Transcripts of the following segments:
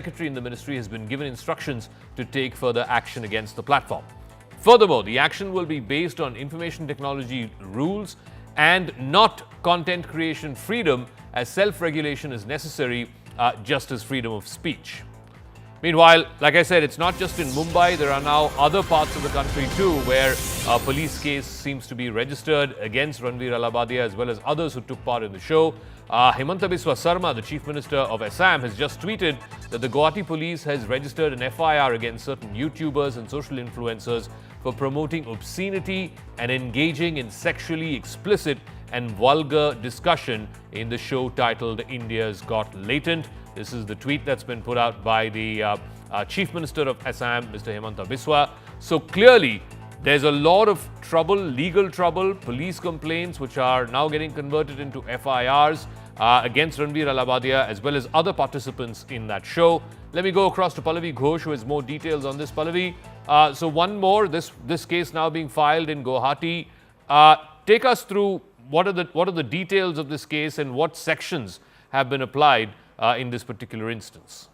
Secretary in the ministry has been given instructions to take further action against the platform. Furthermore, the action will be based on information technology rules and not content creation freedom, as self-regulation is necessary just as freedom of speech. Meanwhile, like I said, it's not just in Mumbai. There are now other parts of the country too where a police case seems to be registered against Ranveer Allahbadia as well as others who took part in the show. Himanta Biswa Sarma, the Chief Minister of Assam, has just tweeted that the Guwahati police has registered an FIR against certain YouTubers and social influencers for promoting obscenity and engaging in sexually explicit and vulgar discussion in the show titled India's Got Latent. This is the tweet that's been put out by the Chief Minister of Assam, Mr. Himanta Biswa. So clearly, there's a lot of trouble, legal trouble, police complaints, which are now getting converted into FIRs against Ranveer Allahbadia as well as other participants in that show. Let me go across to Pallavi Ghosh, who has more details on this. Pallavi, so one more, this case now being filed in Guwahati. Take us through what are the details of this case and what sections have been applied in this particular instance.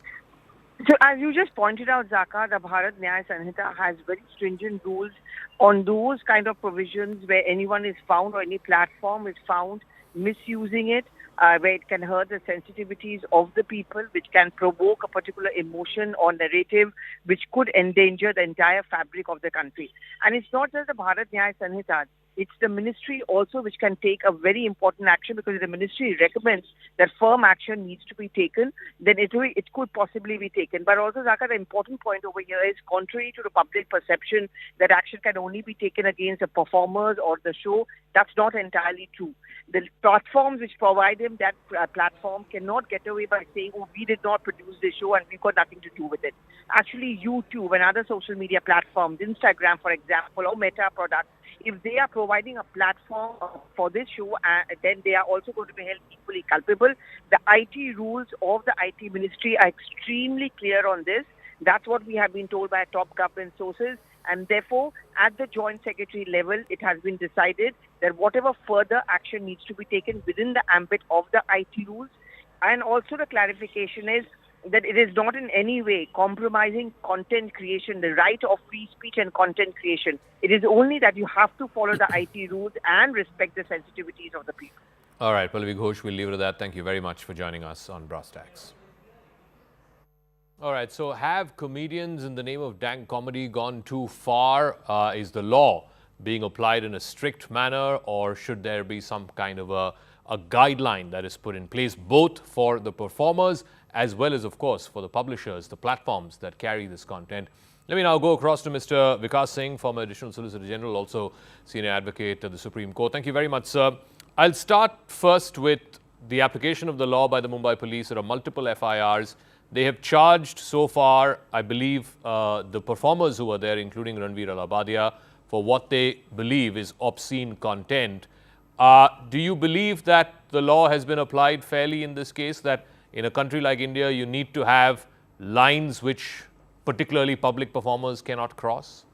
So as you just pointed out, Zaka, the Bharat Nyaya Sanhita has very stringent rules on those kind of provisions where anyone is found or any platform is found misusing it, where it can hurt the sensitivities of the people, which can provoke a particular emotion or narrative, which could endanger the entire fabric of the country. And it's not just the Bharat Nyaya Sanhita. It's the ministry also which can take a very important action, because if the ministry recommends that firm action needs to be taken, then it could possibly be taken. But also, Zaka, the important point over here is, contrary to the public perception that action can only be taken against the performers or the show, that's not entirely true. The platforms which provide him that platform cannot get away by saying, oh, we did not produce this show and we've got nothing to do with it. Actually, YouTube and other social media platforms, Instagram, for example, or Meta products, if they are providing a platform for this show, then they are also going to be held equally culpable. The IT rules of the IT ministry are extremely clear on this. That's what we have been told by top government sources. And therefore, at the Joint Secretary level, it has been decided that whatever further action needs to be taken within the ambit of the IT rules. And also the clarification is that it is not in any way compromising content creation, the right of free speech and content creation. It is only that you have to follow the IT rules and respect the sensitivities of the people. All right, Pallavi Ghosh, we'll leave it at that. Thank you very much for joining us on Brass Tacks. All right, so have comedians in the name of dank comedy gone too far? Is the law being applied in a strict manner, or should there be some kind of a guideline that is put in place, both for the performers as well as, of course, for the publishers, the platforms that carry this content? Let me now go across to Mr. Vikas Singh, former Additional Solicitor General, also Senior Advocate at the Supreme Court. Thank you very much, sir. I'll start first with the application of the law by the Mumbai police. There are multiple FIRs. They have charged so far, I believe, the performers who were there, including Ranveer Allahbadia, for what they believe is obscene content. Do you believe that the law has been applied fairly in this case, that in a country like India, you need to have lines which particularly public performers cannot cross?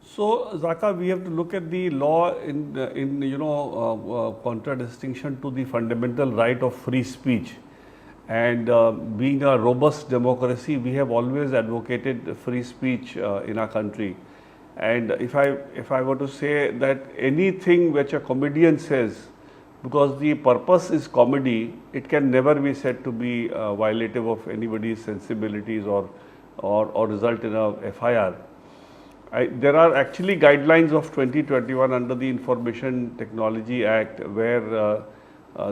So, Zaka, we have to look at the law in contradistinction to the fundamental right of free speech. And being a robust democracy, we have always advocated free speech in our country. And if I were to say that anything which a comedian says, because the purpose is comedy, it can never be said to be violative of anybody's sensibilities or result in a FIR. There are actually guidelines of 2021 under the Information Technology Act, where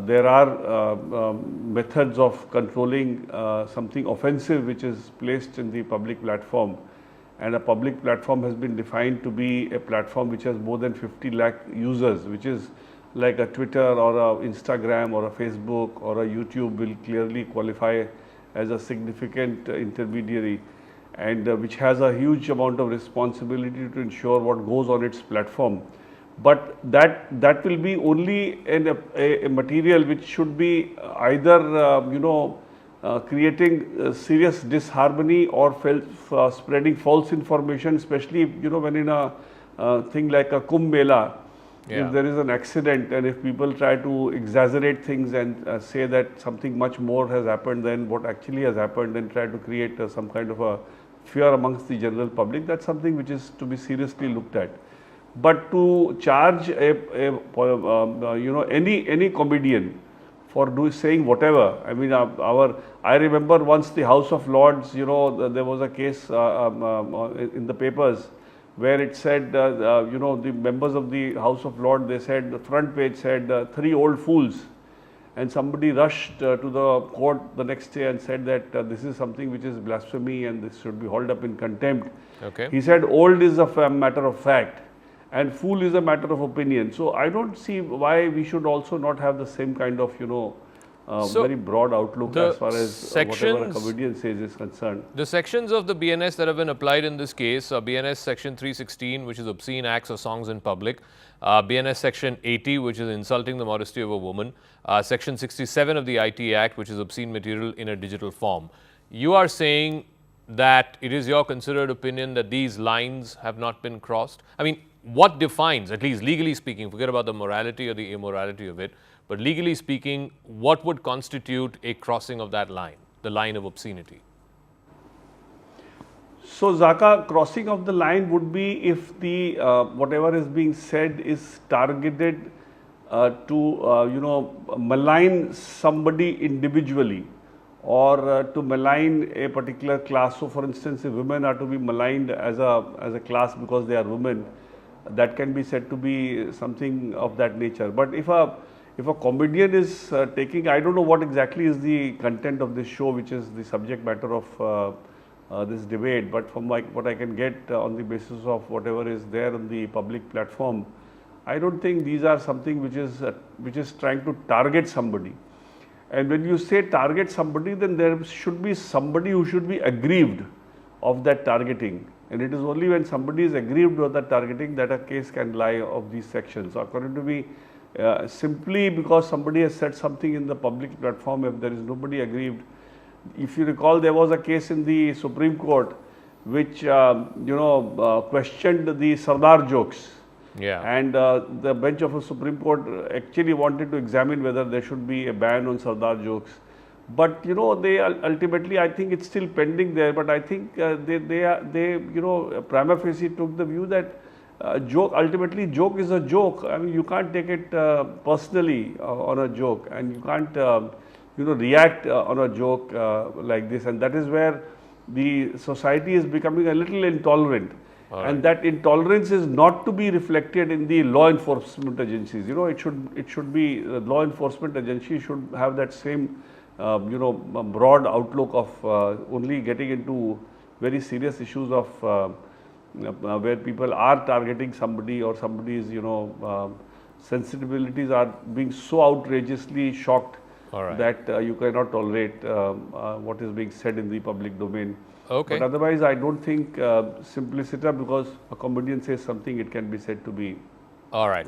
there are methods of controlling something offensive which is placed in the public platform. And a public platform has been defined to be a platform which has more than 50 lakh users, which is like a Twitter or a Instagram or a Facebook or a YouTube will clearly qualify as a significant intermediary, and which has a huge amount of responsibility to ensure what goes on its platform. But that will be only a material which should be either creating serious disharmony or spreading false information, especially when in a thing like a Kumbh Mela, if there is an accident and if people try to exaggerate things and say that something much more has happened than what actually has happened and try to create some kind of a fear amongst the general public, that's something which is to be seriously looked at. But to charge any comedian for saying whatever, I mean, I remember once the House of Lords, there was a case in the papers where it said, the members of the House of Lords, they said, the front page said, 3 old fools. And somebody rushed to the court the next day and said that this is something which is blasphemy and this should be hauled up in contempt. Okay. He said, old is a matter of fact and fool is a matter of opinion. So I don't see why we should also not have the same kind of, very broad outlook as far as whatever a comedian says is concerned. The sections of the BNS that have been applied in this case are BNS Section 316, which is obscene acts or songs in public, BNS Section 80, which is insulting the modesty of a woman, Section 67 of the IT Act, which is obscene material in a digital form. You are saying that it is your considered opinion that these lines have not been crossed? I mean, what defines, at least legally speaking, forget about the morality or the immorality of it, but legally speaking, what would constitute a crossing of that line, the line of obscenity? So, Zaka, crossing of the line would be if the whatever is being said is targeted to malign somebody individually or to malign a particular class. So, for instance, if women are to be maligned as a class because they are women, that can be said to be something of that nature. But if a comedian is taking, I don't know what exactly is the content of this show, which is the subject matter of this debate, but from what I can get on the basis of whatever is there on the public platform, I don't think these are something which is trying to target somebody. And when you say target somebody, then there should be somebody who should be aggrieved of that targeting. And it is only when somebody is aggrieved with that targeting that a case can lie of these sections. So according to me, simply because somebody has said something in the public platform, if there is nobody aggrieved, if you recall, there was a case in the Supreme Court which questioned the Sardar jokes. Yeah. And the bench of the Supreme Court actually wanted to examine whether there should be a ban on Sardar jokes. But they ultimately, I think it's still pending there. But I think they prima facie took the view that ultimately joke is a joke. I mean, you can't take it personally on a joke, and you can't react on a joke like this. And that is where the society is becoming a little intolerant. Right. And that intolerance is not to be reflected in the law enforcement agencies. It should be the law enforcement agency should have that same broad outlook of only getting into very serious issues of where people are targeting somebody or somebody's sensibilities are being so outrageously shocked that you cannot tolerate what is being said in the public domain. Okay. But otherwise, I don't think simpliciter, because a comedian says something, it can be said to be. All right.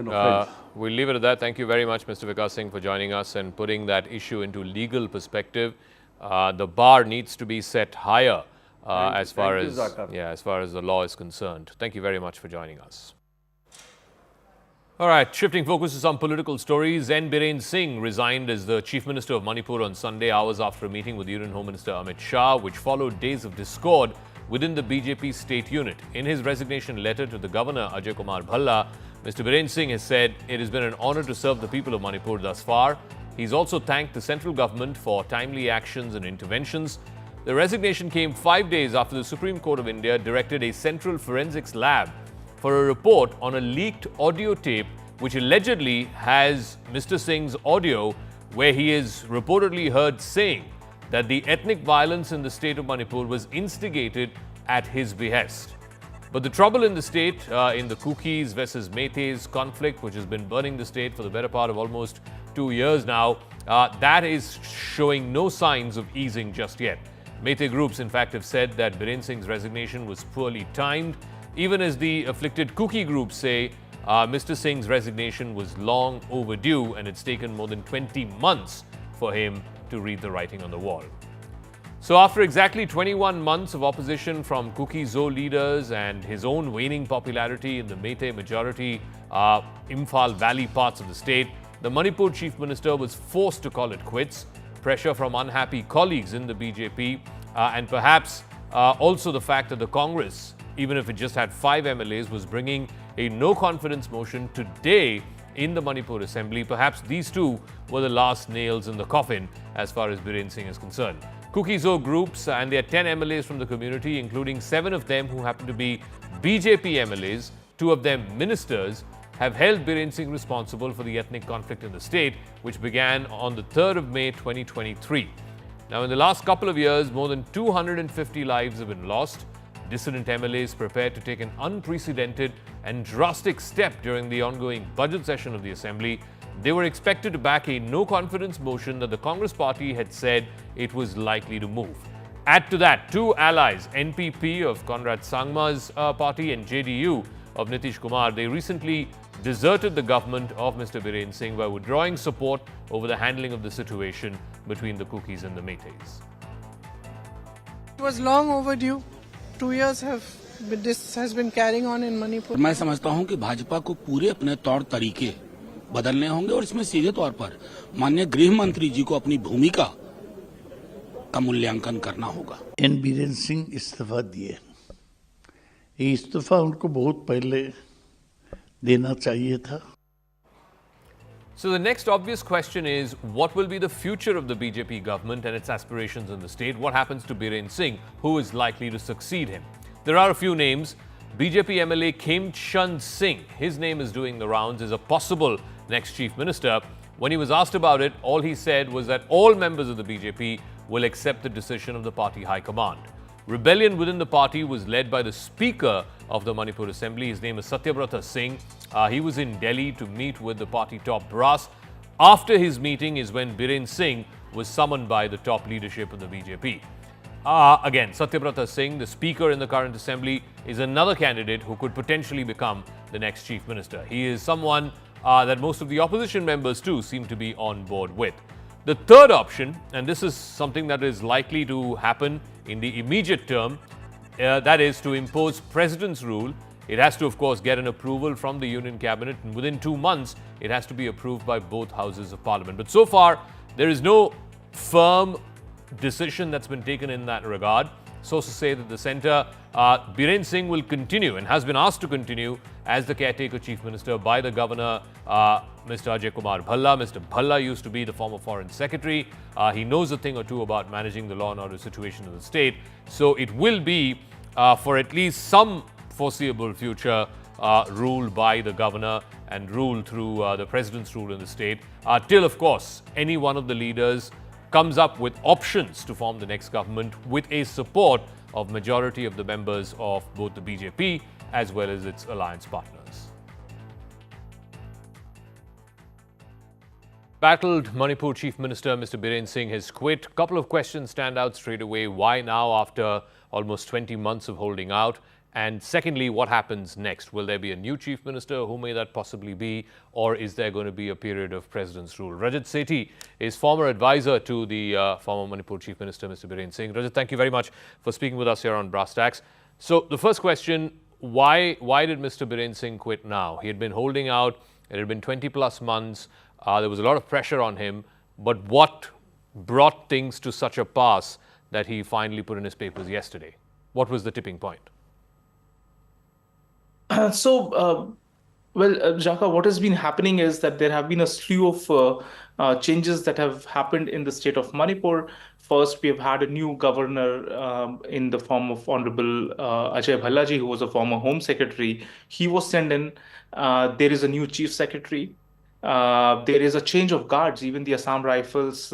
We'll leave it at that. Thank you very much, Mr. Vikas Singh, for joining us and putting that issue into legal perspective. The bar needs to be set higher as far as the law is concerned. Thank you very much for joining us. All right, shifting focus to some political stories. N. Biren Singh resigned as the Chief Minister of Manipur on Sunday, hours after a meeting with Union Home Minister Amit Shah, which followed days of discord within the BJP state unit. In his resignation letter to the Governor, Ajay Kumar Bhalla, Mr. Biren Singh has said it has been an honor to serve the people of Manipur thus far. He's also thanked the central government for timely actions and interventions. The resignation came 5 days after the Supreme Court of India directed a central forensics lab for a report on a leaked audio tape which allegedly has Mr. Singh's audio where he is reportedly heard saying that the ethnic violence in the state of Manipur was instigated at his behest. But the trouble in the state, in the Kukis versus Meiteis conflict, which has been burning the state for the better part of almost 2 years now, that is showing no signs of easing just yet. Meitei groups, in fact, have said that Biren Singh's resignation was poorly timed, even as the afflicted Kuki groups say Mr. Singh's resignation was long overdue and it's taken more than 20 months for him to read the writing on the wall. So after exactly 21 months of opposition from Kuki Zo leaders and his own waning popularity in the Meitei majority Imphal Valley parts of the state. The Manipur Chief Minister was forced to call it quits. Pressure from unhappy colleagues in the BJP and perhaps also the fact that the Congress, even if it just had 5 MLAs, was bringing a no-confidence motion today in the Manipur Assembly. Perhaps these two were the last nails in the coffin as far as Biren Singh is concerned. Kuki-Zo groups and there are 10 MLAs from the community, including 7 of them who happen to be BJP MLAs, 2 of them ministers, have held Biren Singh responsible for the ethnic conflict in the state, which began on the 3rd of May 2023. Now, in the last couple of years, more than 250 lives have been lost. Dissident MLAs prepared to take an unprecedented and drastic step during the ongoing budget session of the Assembly. They were expected to back a no-confidence motion that the Congress party had said it was likely to move. Add to that, 2 allies, NPP of Conrad Sangma's party and JDU of Nitish Kumar, they recently deserted the government of Mr. Biren Singh by withdrawing support over the handling of the situation between the Kukis and the Meiteis. It was long overdue. 2 years this has been carrying on in Manipur. मैं समझता हूं कि भाजपा को पूरे अपने तौर तरीके बदलने होंगे और इसमें सीधे तौर पर माननीय गृह मंत्री जी को अपनी भूमिका का मूल्यांकन करना होगा। एन बीरेन सिंह इस्तीफा दिए, ये इस्तीफा उनको बहुत पहले देना चाहिए था। So the next obvious question is, what will be the future of the BJP government and its aspirations in the state? What happens to Biren Singh, who is likely to succeed him? There are a few names. BJP MLA Khem Chand Singh, his name is doing the rounds as a possible next chief minister. When he was asked about it, all he said was that all members of the BJP will accept the decision of the party high command. Rebellion within the party was led by the Speaker of the Manipur Assembly. His name is Satyabrata Singh. He was in Delhi to meet with the party top brass. After his meeting is when Biren Singh was summoned by the top leadership of the BJP. Again, Satyabrata Singh, the Speaker in the current Assembly, is another candidate who could potentially become the next Chief Minister. He is someone that most of the opposition members too seem to be on board with. The third option, and this is something that is likely to happen in the immediate term, that is to impose President's rule. It has to, of course, get an approval from the Union Cabinet, and within 2 months, it has to be approved by both houses of Parliament. But so far, there is no firm decision that's been taken in that regard. Sources say that the centre, Biren Singh will continue and has been asked to continue as the caretaker chief minister by the governor, Mr. Ajay Kumar Bhalla. Mr. Bhalla used to be the former foreign secretary. He knows a thing or two about managing the law and order situation in the state. So it will be, for at least some foreseeable future, ruled by the governor and ruled through the president's rule in the state, till, of course, any one of the leaders comes up with options to form the next government with a support of majority of the members of both the BJP as well as its alliance partners. Battled Manipur Chief Minister Mr. Biren Singh has quit. Couple of questions stand out straight away. Why now after almost 20 months of holding out? And secondly, what happens next? Will there be a new chief minister? Who may that possibly be? Or is there going to be a period of president's rule? Rajat Sethi is former advisor to the former Manipur chief minister, Mr. Biren Singh. Rajat, thank you very much for speaking with us here on Brass Tacks. So the first question, why did Mr. Biren Singh quit now? He had been holding out. It had been 20 plus months. There was a lot of pressure on him. But what brought things to such a pass that he finally put in his papers yesterday? What was the tipping point? Jaka, what has been happening is that there have been a slew of changes that have happened in the state of Manipur. First, we have had a new governor in the form of Honorable Ajay Bhallaji, who was a former Home Secretary. He was sent in. There is a new Chief Secretary. There is a change of guards. Even the Assam Rifles'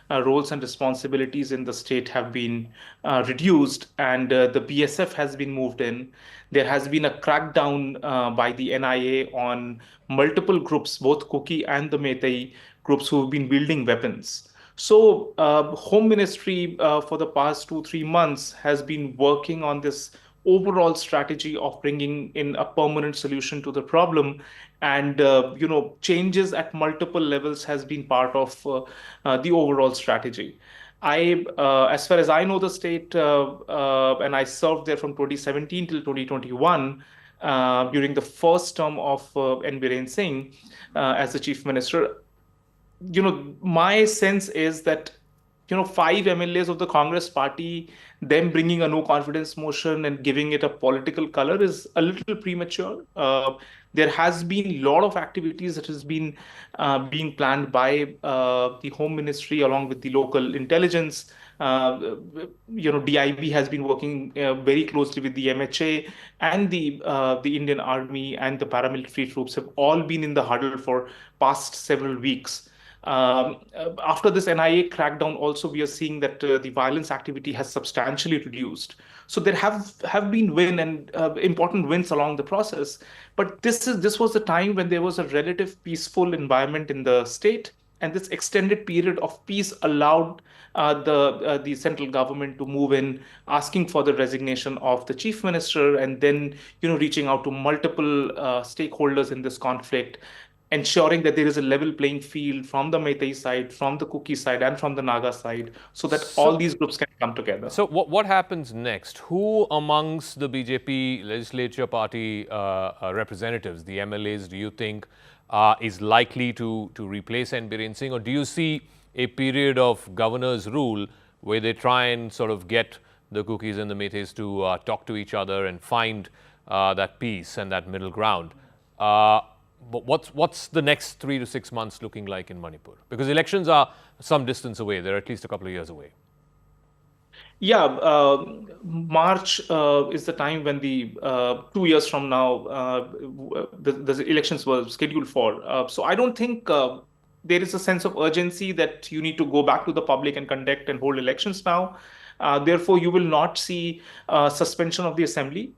roles and responsibilities in the state have been reduced, and the BSF has been moved in. There has been a crackdown by the NIA on multiple groups, both Kuki and the Meitei groups, who have been wielding weapons. So Home Ministry for the past 2-3 months has been working on this overall strategy of bringing in a permanent solution to the problem. And, changes at multiple levels has been part of the overall strategy. As far as I know the state, and I served there from 2017 till 2021, during the first term of N. Biren Singh as the chief minister. My sense is that, 5 MLAs of the Congress party, them bringing a no confidence motion and giving it a political color is a little premature. There has been a lot of activities that has been being planned by the Home Ministry along with the local intelligence. DIB has been working very closely with the MHA, and the Indian Army and the paramilitary troops have all been in the huddle for past several weeks. After this NIA crackdown, also we are seeing that the violence activity has substantially reduced. So there have been important wins along the process. But this was the time when there was a relative peaceful environment in the state, and this extended period of peace allowed the central government to move in, asking for the resignation of the chief minister, and then reaching out to multiple stakeholders in this conflict, ensuring that there is a level playing field from the Meitei side, from the Kuki side, and from the Naga side, so that all these groups can come together. So what happens next? Who amongst the BJP legislature party representatives, the MLAs, do you think is likely to replace N. Biren Singh? Or do you see a period of governor's rule where they try and sort of get the Kukis and the Meiteis to talk to each other and find that peace and that middle ground? But what's the next 3 to 6 months looking like in Manipur? Because elections are some distance away. They're at least a couple of years away. Yeah, March is the time when the 2 years from now the elections were scheduled for. So I don't think there is a sense of urgency that you need to go back to the public and conduct and hold elections now. Therefore, you will not see suspension of the assembly.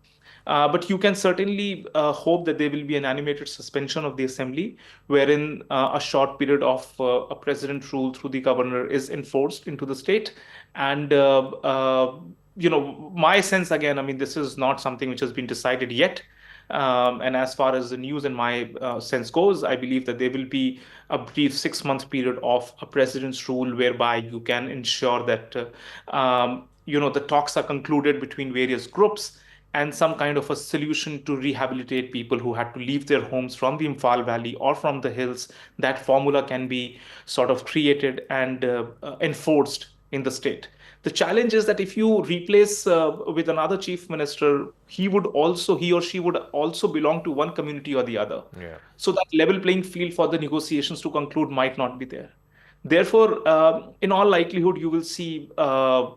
But you can certainly hope that there will be an animated suspension of the assembly, wherein a short period of a president rule through the governor is enforced into the state. And, my sense, again, I mean, this is not something which has been decided yet. And as far as the news and my sense goes, I believe that there will be a brief 6-month period of a president's rule whereby you can ensure that, the talks are concluded between various groups, and some kind of a solution to rehabilitate people who had to leave their homes from the Imphal Valley or from the hills. That formula can be sort of created and enforced in the state. The challenge is that if you replace with another chief minister, he or she would also belong to one community or the other. Yeah. So that level playing field for the negotiations to conclude might not be there. Therefore, in all likelihood, you will see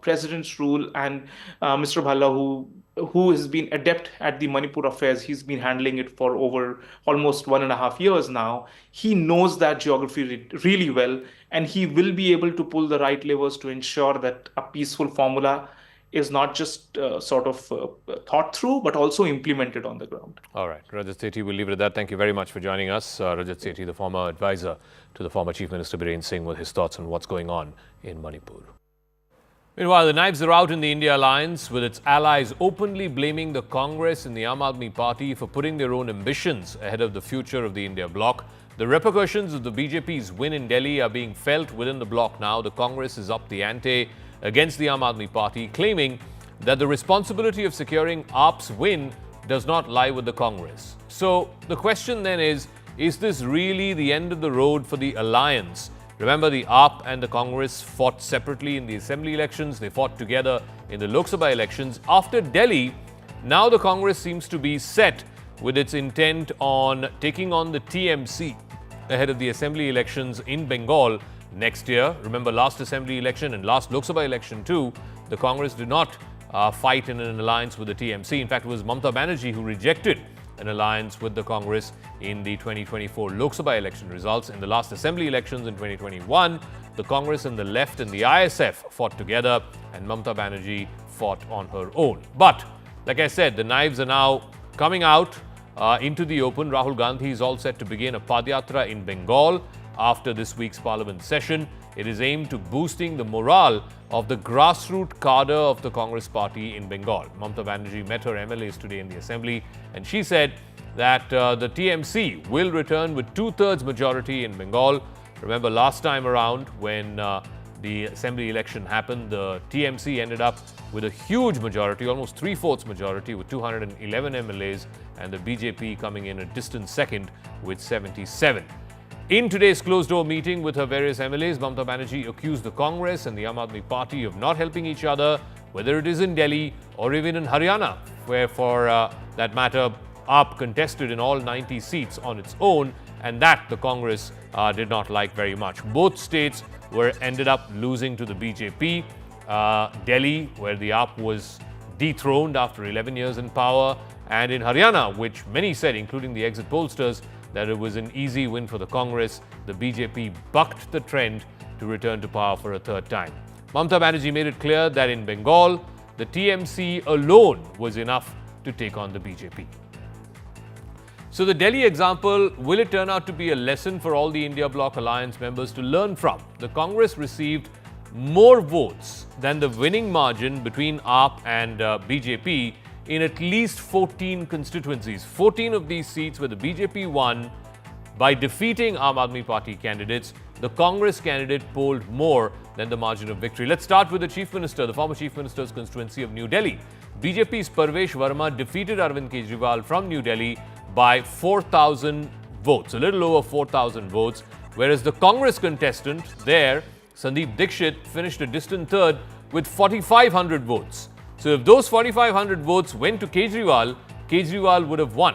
president's rule, and Mr. Bhalla, who has been adept at the Manipur affairs. He's been handling it for over almost 1.5 years now. He knows that geography really well, and he will be able to pull the right levers to ensure that a peaceful formula is not just thought through, but also implemented on the ground. All right. Rajat Sethi, we'll leave it at that. Thank you very much for joining us. Rajat Sethi, the former advisor to the former Chief Minister Biren Singh, with his thoughts on what's going on in Manipur. Meanwhile, the knives are out in the India alliance, with its allies openly blaming the Congress and the Aam Aadmi Party for putting their own ambitions ahead of the future of the India bloc. The repercussions of the BJP's win in Delhi are being felt within the bloc now. The Congress is up the ante against the Aam Aadmi Party, claiming that the responsibility of securing AAP's win does not lie with the Congress. So the question then is this really the end of the road for the alliance? Remember, the AAP and the Congress fought separately in the assembly elections. They fought together in the Lok Sabha elections. After Delhi, now the Congress seems to be set with its intent on taking on the TMC ahead of the assembly elections in Bengal next year. Remember, last assembly election and last Lok Sabha election too, the Congress did not fight in an alliance with the TMC. In fact, it was Mamata Banerjee who rejected an alliance with the Congress in the 2024 Lok Sabha election results. In the last assembly elections in 2021, the Congress and the left and the ISF fought together, and Mamata Banerjee fought on her own. But, like I said, the knives are now coming out into the open. Rahul Gandhi is all set to begin a Padyatra in Bengal after this week's parliament session. It is aimed to boosting the morale of the grassroots cadre of the Congress party in Bengal. Mamata Banerjee met her MLAs today in the assembly, and she said that the TMC will return with 2/3 majority in Bengal. Remember last time around when the assembly election happened, the TMC ended up with a huge majority, almost 3/4 majority, with 211 MLAs, and the BJP coming in a distant second with 77. In today's closed-door meeting with her various MLAs, Mamata Banerjee accused the Congress and the Aam Aadmi Party of not helping each other, whether it is in Delhi or even in Haryana, where for that matter, AAP contested in all 90 seats on its own, and that the Congress did not like very much. Both states ended up losing to the BJP. Delhi, where the AAP was dethroned after 11 years in power, and in Haryana, which many said, including the exit pollsters, that it was an easy win for the Congress. The BJP bucked the trend to return to power for a third time. Mamata Banerjee made it clear that in Bengal, the TMC alone was enough to take on the BJP. So the Delhi example, will it turn out to be a lesson for all the India Bloc alliance members to learn from? The Congress received more votes than the winning margin between AAP and BJP in at least 14 constituencies. 14 of these seats where the BJP won by defeating Aam Aadmi Party candidates. The Congress candidate polled more than the margin of victory. Let's start with the Chief Minister, the former Chief Minister's constituency of New Delhi. BJP's Parvesh Verma defeated Arvind Kejriwal from New Delhi by 4,000 votes, a little over 4,000 votes, whereas the Congress contestant there, Sandeep Dixit, finished a distant third with 4,500 votes. So if those 4,500 votes went to Kejriwal, Kejriwal would have won.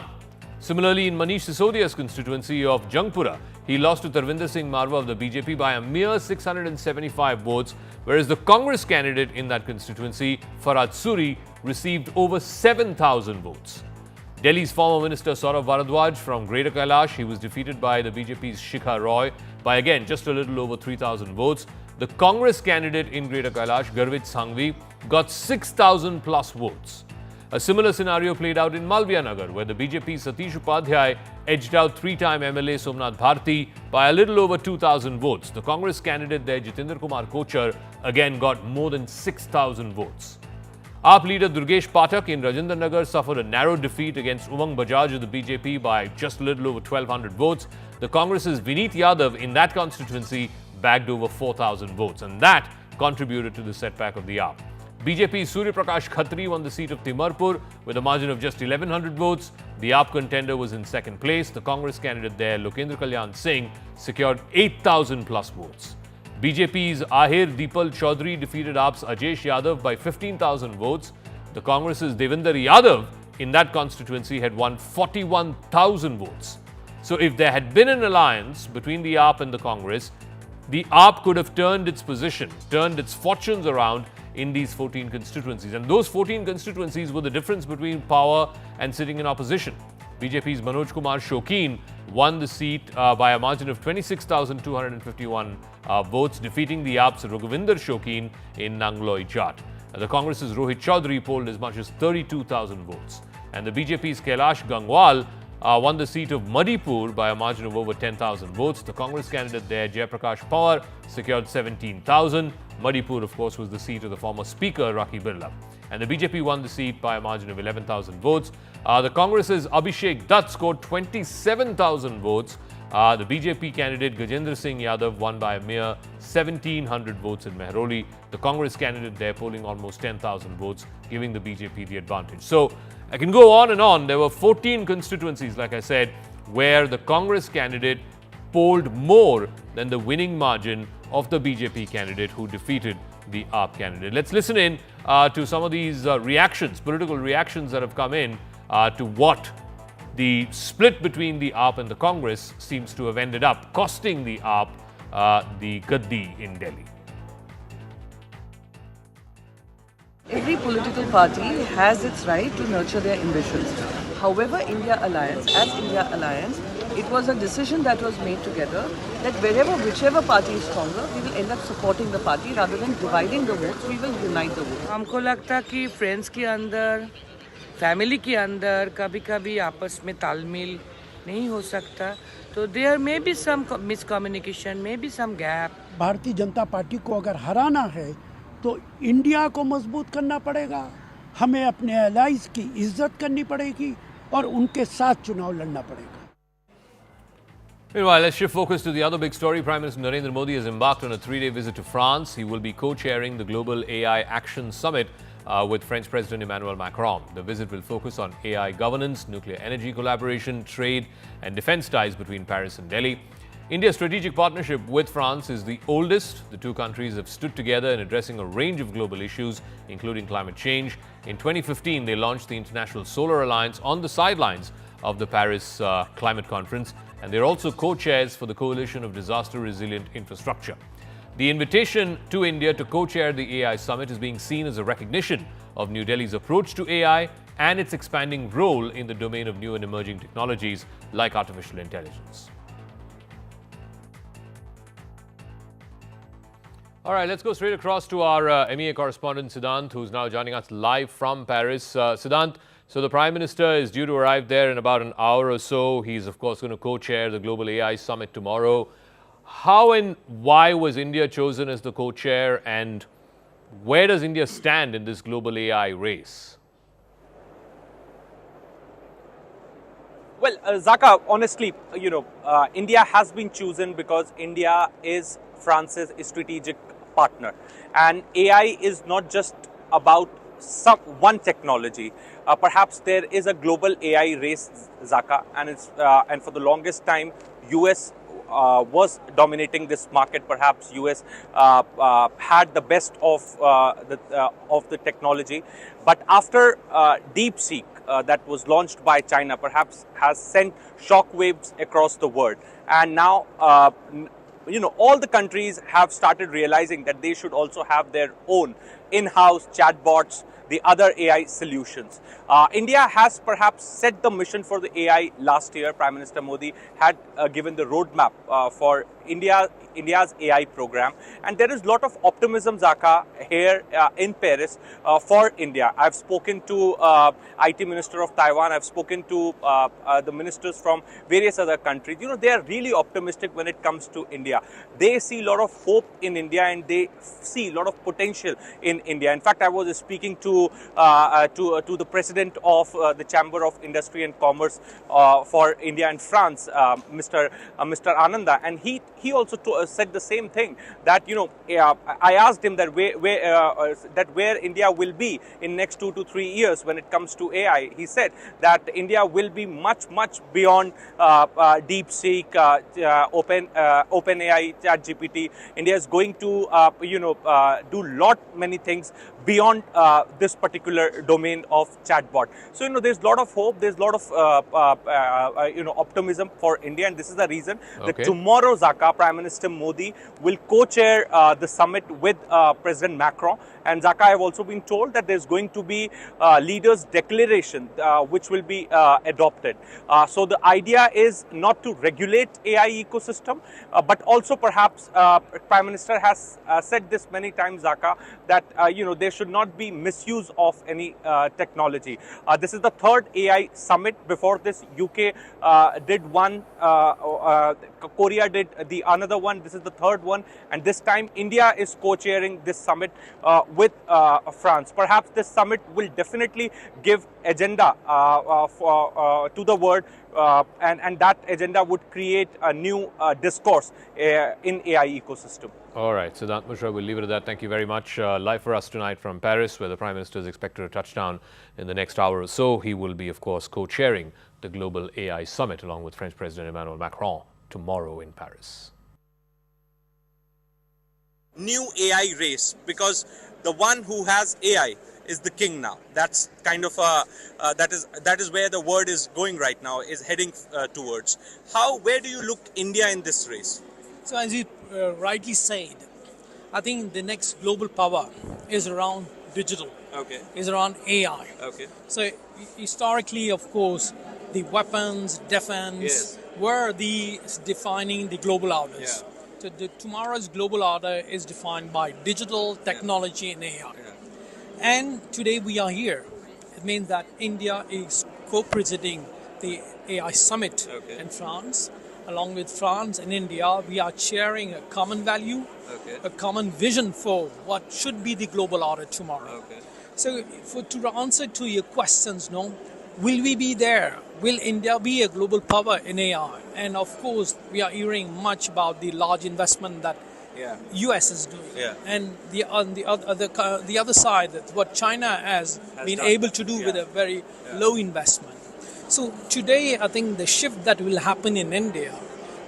Similarly, in Manish Sisodia's constituency of Jangpura, he lost to Tarvinder Singh Marwa of the BJP by a mere 675 votes, whereas the Congress candidate in that constituency, Farhad Suri, received over 7,000 votes. Delhi's former minister Saurav Bharadwaj from Greater Kailash, he was defeated by the BJP's Shikha Roy by again just a little over 3,000 votes. The Congress candidate in Greater Kailash, Garvit Sanghvi, got 6,000 plus votes. A similar scenario played out in Malviya Nagar, where the BJP's Satish Upadhyay edged out three-time MLA Somnath Bharti by a little over 2,000 votes. The Congress candidate there, Jitendra Kumar Kochar, again got more than 6,000 votes. AAP leader Durgesh Pathak in Rajendra Nagar suffered a narrow defeat against Umang Bajaj of the BJP by just a little over 1,200 votes. The Congress's Vineet Yadav in that constituency bagged over 4,000 votes, and that contributed to the setback of the AAP. BJP's Surya Prakash Khatri won the seat of Timarpur with a margin of just 1,100 votes. The AAP contender was in second place. The Congress candidate there, Lokendra Kalyan Singh, secured 8,000 plus votes. BJP's Ahir Deepal Chaudhary defeated AAP's Ajesh Yadav by 15,000 votes. The Congress's Devinder Yadav in that constituency had won 41,000 votes. So if there had been an alliance between the AAP and the Congress, the AAP could have turned its position, turned its fortunes around in these 14 constituencies. And those 14 constituencies were the difference between power and sitting in opposition. BJP's Manoj Kumar Shokeen won the seat by a margin of 26,251 votes, defeating the AAP's Raghuvinder Shokeen in Nangloi Jat. The Congress's Rohit Chaudhary polled as much as 32,000 votes. And the BJP's Kailash Gangwal won the seat of Madhipur by a margin of over 10,000 votes. The Congress candidate there, Jayaprakash Pawar, secured 17,000. Madhipur, of course, was the seat of the former Speaker, Rakhi Birla. And the BJP won the seat by a margin of 11,000 votes. The Congress's Abhishek Dutt scored 27,000 votes. The BJP candidate, Gajendra Singh Yadav, won by a mere 1,700 votes in Mehroli. The Congress candidate there polling almost 10,000 votes, giving the BJP the advantage. So I can go on and on. There were 14 constituencies, like I said, where the Congress candidate polled more than the winning margin of the BJP candidate who defeated the AAP candidate. Let's listen in to some of these reactions, political reactions that have come in to what the split between the AAP and the Congress seems to have ended up costing the AAP the Gaddi in Delhi. Every political party has its right to nurture their ambitions. However, as India Alliance, it was a decision that was made together that whichever party is stronger, we will end up supporting the party rather than dividing the votes. We will unite the votes. हमको लगता कि friends के अंदर, family के अंदर कभी-कभी आपस में तालमेल नहीं हो सकता, तो there may be some miscommunication, maybe some gap. Bharatiya Janata party को अगर हराना है तो इंडिया को मजबूत करना पड़ेगा, हमें अपने एलाइज की इज्जत करनी पड़ेगी और उनके साथ चुनाव लड़ना पड़ेगा. Meanwhile, let's shift focus to the other big story. Prime Minister Narendra Modi has embarked on a 3-day visit to France. He will be co-chairing the Global AI Action Summit with French President Emmanuel Macron. The visit will focus on AI governance, nuclear energy collaboration, trade and defense ties between Paris and Delhi. India's strategic partnership with France is the oldest. The two countries have stood together in addressing a range of global issues, including climate change. In 2015, they launched the International Solar Alliance on the sidelines of the Paris Climate Conference, and they're also co-chairs for the Coalition of Disaster-Resilient Infrastructure. The invitation to India to co-chair the AI Summit is being seen as a recognition of New Delhi's approach to AI and its expanding role in the domain of new and emerging technologies like artificial intelligence. All right, let's go straight across to our MEA correspondent, Siddhant, who's now joining us live from Paris. Siddhant, so the Prime Minister is due to arrive there in about an hour or so. He's, of course, going to co-chair the Global AI Summit tomorrow. How and why was India chosen as the co-chair, and where does India stand in this global AI race? Well, Zaka, honestly, India has been chosen because India is France's strategic partner. And AI is not just about one technology. Perhaps there is a global AI race, Zaka, and for the longest time, US was dominating this market. Perhaps US had the best of the technology, but after DeepSeek that was launched by China, perhaps has sent shockwaves across the world, and now all the countries have started realizing that they should also have their own in-house chatbots, the other AI solutions. India has perhaps set the mission for the AI last year. Prime Minister Modi had given the roadmap for India's AI program, and there is a lot of optimism, Zaka, here in Paris for India. I've spoken to IT Minister of Taiwan. I've spoken to the ministers from various other countries. They are really optimistic when it comes to India. They see a lot of hope in India, and they see a lot of potential in India. In fact, I was speaking to the president of the Chamber of Industry and Commerce for India and France, Mr. Ananda, and he also said the same thing, that I asked him that where India will be in next 2 to 3 years when it comes to AI. He said that India will be much beyond DeepSeek, OpenAI, ChatGPT. India is going to do many things beyond this particular domain of chatbot. So there's a lot of hope, there's a lot of optimism for India, and this is the reason that tomorrow, Zaka, Prime Minister Modi will co-chair the summit with President Macron. And Zaka, I've also been told that there's going to be leaders' declaration which will be adopted. So the idea is not to regulate AI ecosystem, but also perhaps Prime Minister has said this many times, Zaka, that there should not be misuse of any technology. This is the third AI summit. Before this, UK did one, Korea did the another one. This is the third one, and this time India is co-chairing this summit with France. Perhaps this summit will definitely give agenda to the world, and that agenda would create a new discourse in AI ecosystem. All right, Siddhant Mishra, we'll leave it at that. Thank you very much. Live for us tonight from Paris, where the Prime Minister is expected to touch down in the next hour or so. He will be, of course, co-chairing the Global AI Summit along with French President Emmanuel Macron tomorrow in Paris. New AI race, because the one who has AI is the king now. That's kind of that is where the world is going right now, is heading towards. Where do you look India in this race? So as you rightly said, I think the next global power is around digital. Okay. Is around AI. Okay. So historically, of course, the weapons, defense were the defining the global orders. Yeah. So tomorrow's global order is defined by digital technology and AI. Yeah. And today we are here. It means that India is co-presiding the AI summit in France. Along with France and India, we are sharing a common value, a common vision for what should be the global order tomorrow. So to answer to your questions, will we be there? Will India be a global power in AI? And of course, we are hearing much about the large investment that US is doing, and on the other side, what China has been able to do with a very low investment. So today, I think the shift that will happen in India,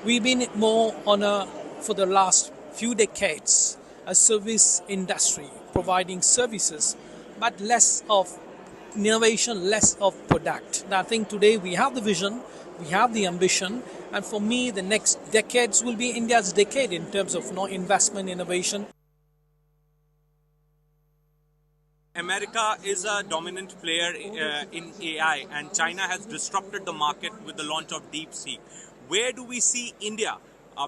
we've been more on for the last few decades, a service industry providing services, but less of innovation, less of product. And I think today we have the vision, we have the ambition, and for me, the next decades will be India's decade in terms of investment, innovation. America is a dominant player in AI, and China has disrupted the market with the launch of DeepSeek. Where do we see India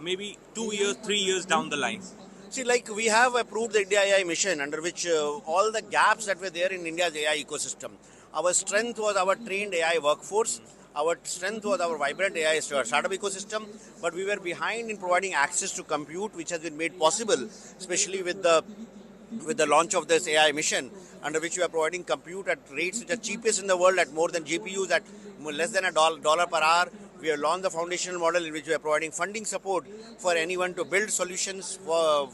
maybe 2 years, 3 years down the line? See, like we have approved the India AI mission, under which all the gaps that were there in India's AI ecosystem. Our strength was our trained AI workforce. Our strength was our vibrant AI startup ecosystem, but we were behind in providing access to compute, which has been made possible, especially with the launch of this AI mission, under which we are providing compute at rates which are cheapest in the world, at more than GPUs, at less than $1 per hour. We have launched the foundational model in which we are providing funding support for anyone to build solutions for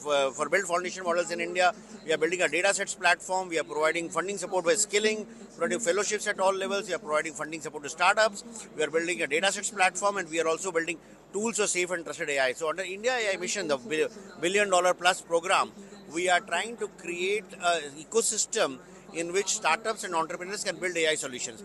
build foundation models in India. We are building a data sets platform. We are providing funding support by skilling, providing fellowships at all levels. We are providing funding support to startups. We are building a data sets platform, and we are also building tools for safe and trusted AI. So under India AI mission, the $1 billion plus program, we are trying to create an ecosystem in which startups and entrepreneurs can build AI solutions.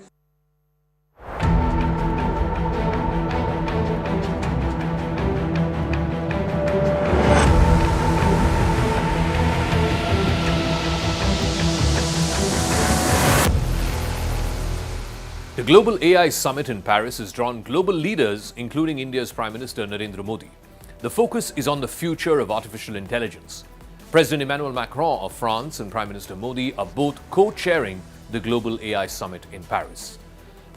The Global AI Summit in Paris has drawn global leaders, including India's Prime Minister Narendra Modi. The focus is on the future of artificial intelligence. President Emmanuel Macron of France and Prime Minister Modi are both co-chairing the Global AI Summit in Paris.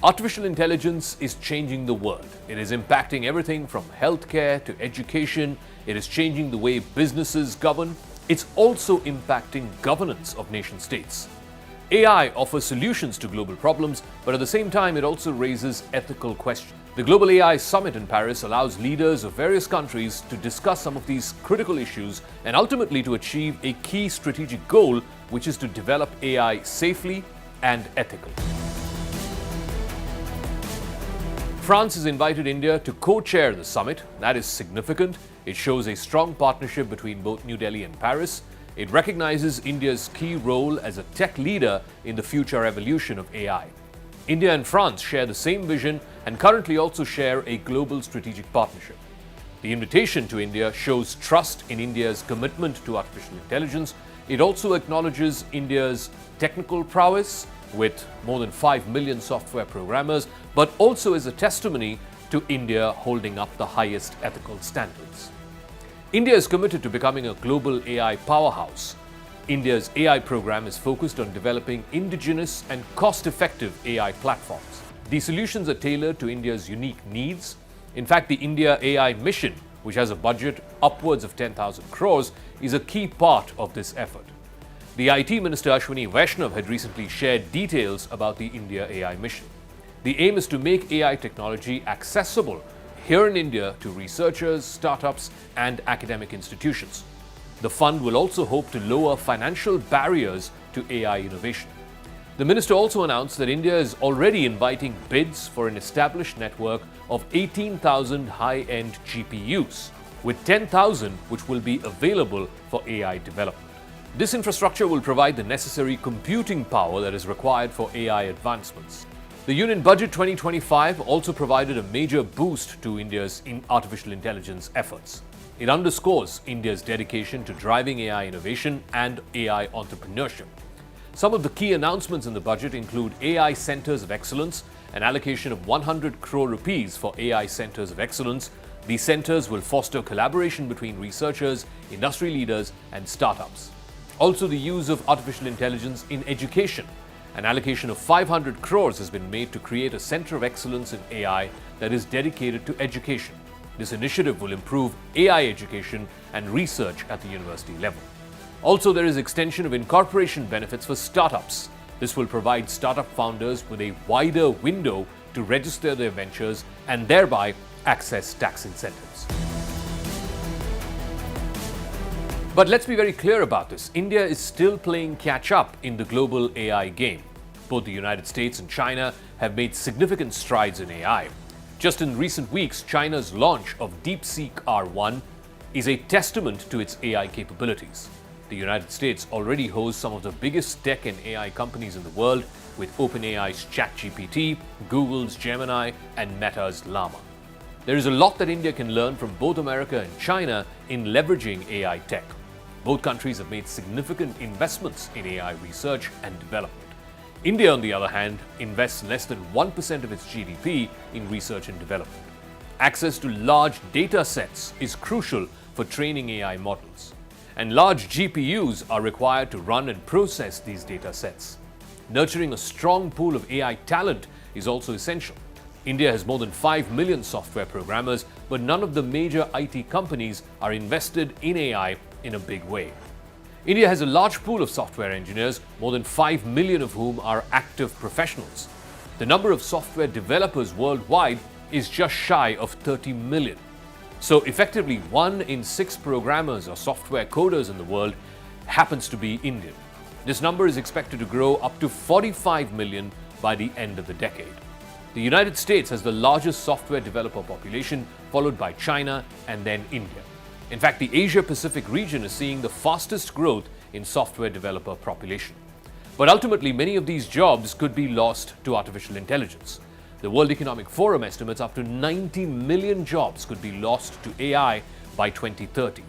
Artificial intelligence is changing the world. It is impacting everything from healthcare to education. It is changing the way businesses govern. It's also impacting governance of nation states. AI offers solutions to global problems, but at the same time, it also raises ethical questions. The Global AI Summit in Paris allows leaders of various countries to discuss some of these critical issues and ultimately to achieve a key strategic goal, which is to develop AI safely and ethically. France has invited India to co-chair the summit. That is significant. It shows a strong partnership between both New Delhi and Paris. It recognizes India's key role as a tech leader in the future evolution of AI. India and France share the same vision and currently also share a global strategic partnership. The invitation to India shows trust in India's commitment to artificial intelligence. It also acknowledges India's technical prowess with more than 5 million software programmers, but also is a testimony to India holding up the highest ethical standards. India is committed to becoming a global AI powerhouse. India's AI program is focused on developing indigenous and cost-effective AI platforms. These solutions are tailored to India's unique needs. In fact, the India AI mission, which has a budget upwards of 10,000 crores, is a key part of this effort. The IT Minister Ashwini Vaishnav had recently shared details about the India AI mission. The aim is to make AI technology accessible here in India to researchers, startups, and academic institutions. The fund will also hope to lower financial barriers to AI innovation. The minister also announced that India is already inviting bids for an established network of 18,000 high-end GPUs, with 10,000 which will be available for AI development. This infrastructure will provide the necessary computing power that is required for AI advancements. The Union Budget 2025 also provided a major boost to India's artificial intelligence efforts. It underscores India's dedication to driving AI innovation and AI entrepreneurship. Some of the key announcements in the budget include AI Centers of Excellence, an allocation of 100 crore rupees for AI Centers of Excellence. These centers will foster collaboration between researchers, industry leaders, and startups. Also, the use of artificial intelligence in education. An allocation of 500 crores has been made to create a center of excellence in AI that is dedicated to education. This initiative will improve AI education and research at the university level. Also, there is extension of incorporation benefits for startups. This will provide startup founders with a wider window to register their ventures and thereby access tax incentives. But let's be very clear about this. India is still playing catch-up in the global AI game. Both the United States and China have made significant strides in AI. Just in recent weeks, China's launch of DeepSeek R1 is a testament to its AI capabilities. The United States already hosts some of the biggest tech and AI companies in the world, with OpenAI's ChatGPT, Google's Gemini, and Meta's Llama. There is a lot that India can learn from both America and China in leveraging AI tech. Both countries have made significant investments in AI research and development. India, on the other hand, invests less than 1% of its GDP in research and development. Access to large data sets is crucial for training AI models, and large GPUs are required to run and process these data sets. Nurturing a strong pool of AI talent is also essential. India has more than 5 million software programmers, but none of the major IT companies are invested in AI in a big way. India has a large pool of software engineers, more than 5 million of whom are active professionals. The number of software developers worldwide is just shy of 30 million. So effectively, 1 in 6 programmers or software coders in the world happens to be Indian. This number is expected to grow up to 45 million by the end of the decade. The United States has the largest software developer population, followed by China and then India. In fact, the Asia-Pacific region is seeing the fastest growth in software developer population. But ultimately, many of these jobs could be lost to artificial intelligence. The World Economic Forum estimates up to 90 million jobs could be lost to AI by 2030.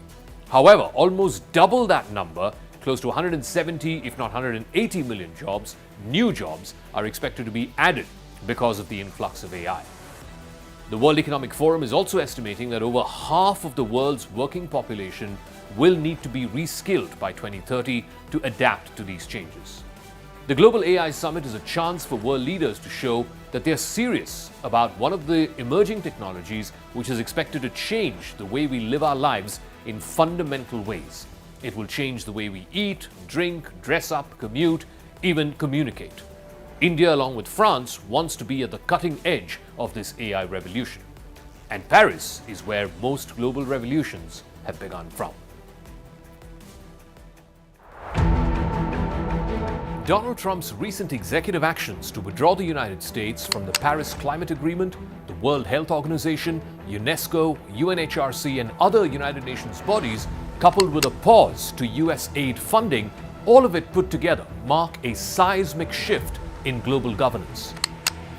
However, almost double that number, close to 170 if not 180 million jobs, new jobs, are expected to be added because of the influx of AI. The World Economic Forum is also estimating that over half of the world's working population will need to be reskilled by 2030 to adapt to these changes. The Global AI Summit is a chance for world leaders to show that they are serious about one of the emerging technologies which is expected to change the way we live our lives in fundamental ways. It will change the way we eat, drink, dress up, commute, even communicate. India, along with France, wants to be at the cutting edge of this AI revolution. And Paris is where most global revolutions have begun from. Donald Trump's recent executive actions to withdraw the United States from the Paris Climate Agreement, the World Health Organization, UNESCO, UNHRC, and other United Nations bodies, coupled with a pause to US aid funding, all of it put together mark a seismic shift in global governance.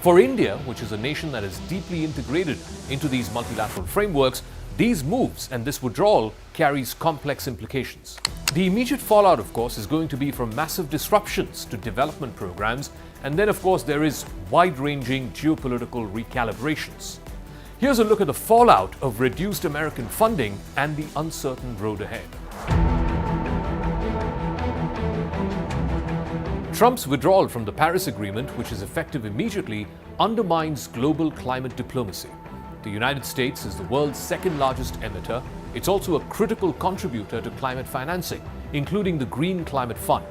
For India, which is a nation that is deeply integrated into these multilateral frameworks, these moves and this withdrawal carries complex implications. The immediate fallout, of course, is going to be from massive disruptions to development programs, and then, of course, there is wide-ranging geopolitical recalibrations. Here's a look at the fallout of reduced American funding and the uncertain road ahead. Trump's withdrawal from the Paris Agreement, which is effective immediately, undermines global climate diplomacy. The United States is the world's second-largest emitter. It's also a critical contributor to climate financing, including the Green Climate Fund.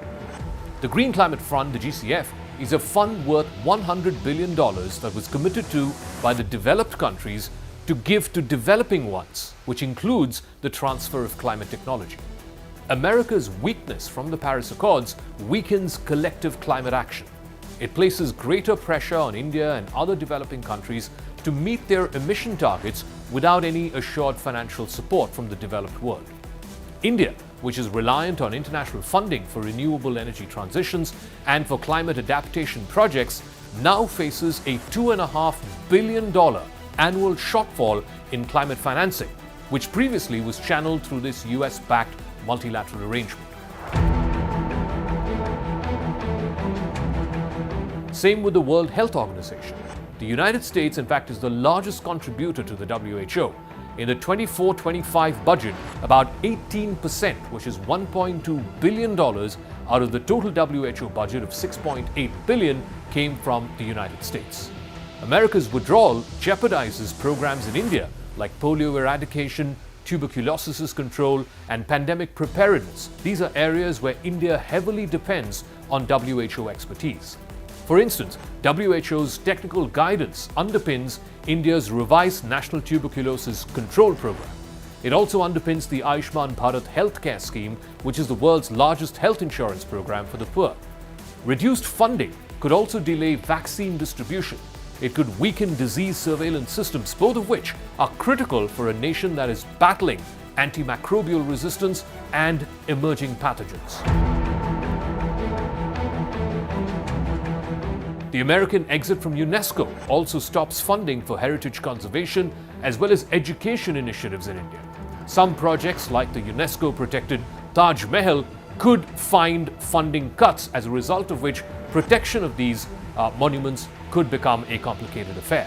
The Green Climate Fund, the GCF, is a fund worth $100 billion that was committed to by the developed countries to give to developing ones, which includes the transfer of climate technology. America's weakness from the Paris Accords weakens collective climate action. It places greater pressure on India and other developing countries to meet their emission targets without any assured financial support from the developed world. India, which is reliant on international funding for renewable energy transitions and for climate adaptation projects, now faces a $2.5 billion annual shortfall in climate financing, which previously was channeled through this US-backed multilateral arrangement. Same with the World Health Organization. The United States, in fact, is the largest contributor to the WHO. In the 24-25 budget, about 18%, which is $1.2 billion out of the total WHO budget of $6.8 billion, came from the United States. America's withdrawal jeopardizes programs in India like polio eradication, tuberculosis control, and pandemic preparedness. These are areas where India heavily depends on WHO expertise. For instance, WHO's technical guidance underpins India's revised National Tuberculosis Control Program. It also underpins the Ayushman Bharat healthcare scheme, which is the world's largest health insurance program for the poor. Reduced funding could also delay vaccine distribution. It could weaken disease surveillance systems, both of which are critical for a nation that is battling antimicrobial resistance and emerging pathogens. The American exit from UNESCO also stops funding for heritage conservation as well as education initiatives in India. Some projects like the UNESCO-protected Taj Mahal could find funding cuts, as a result of which protection of these monuments could become a complicated affair.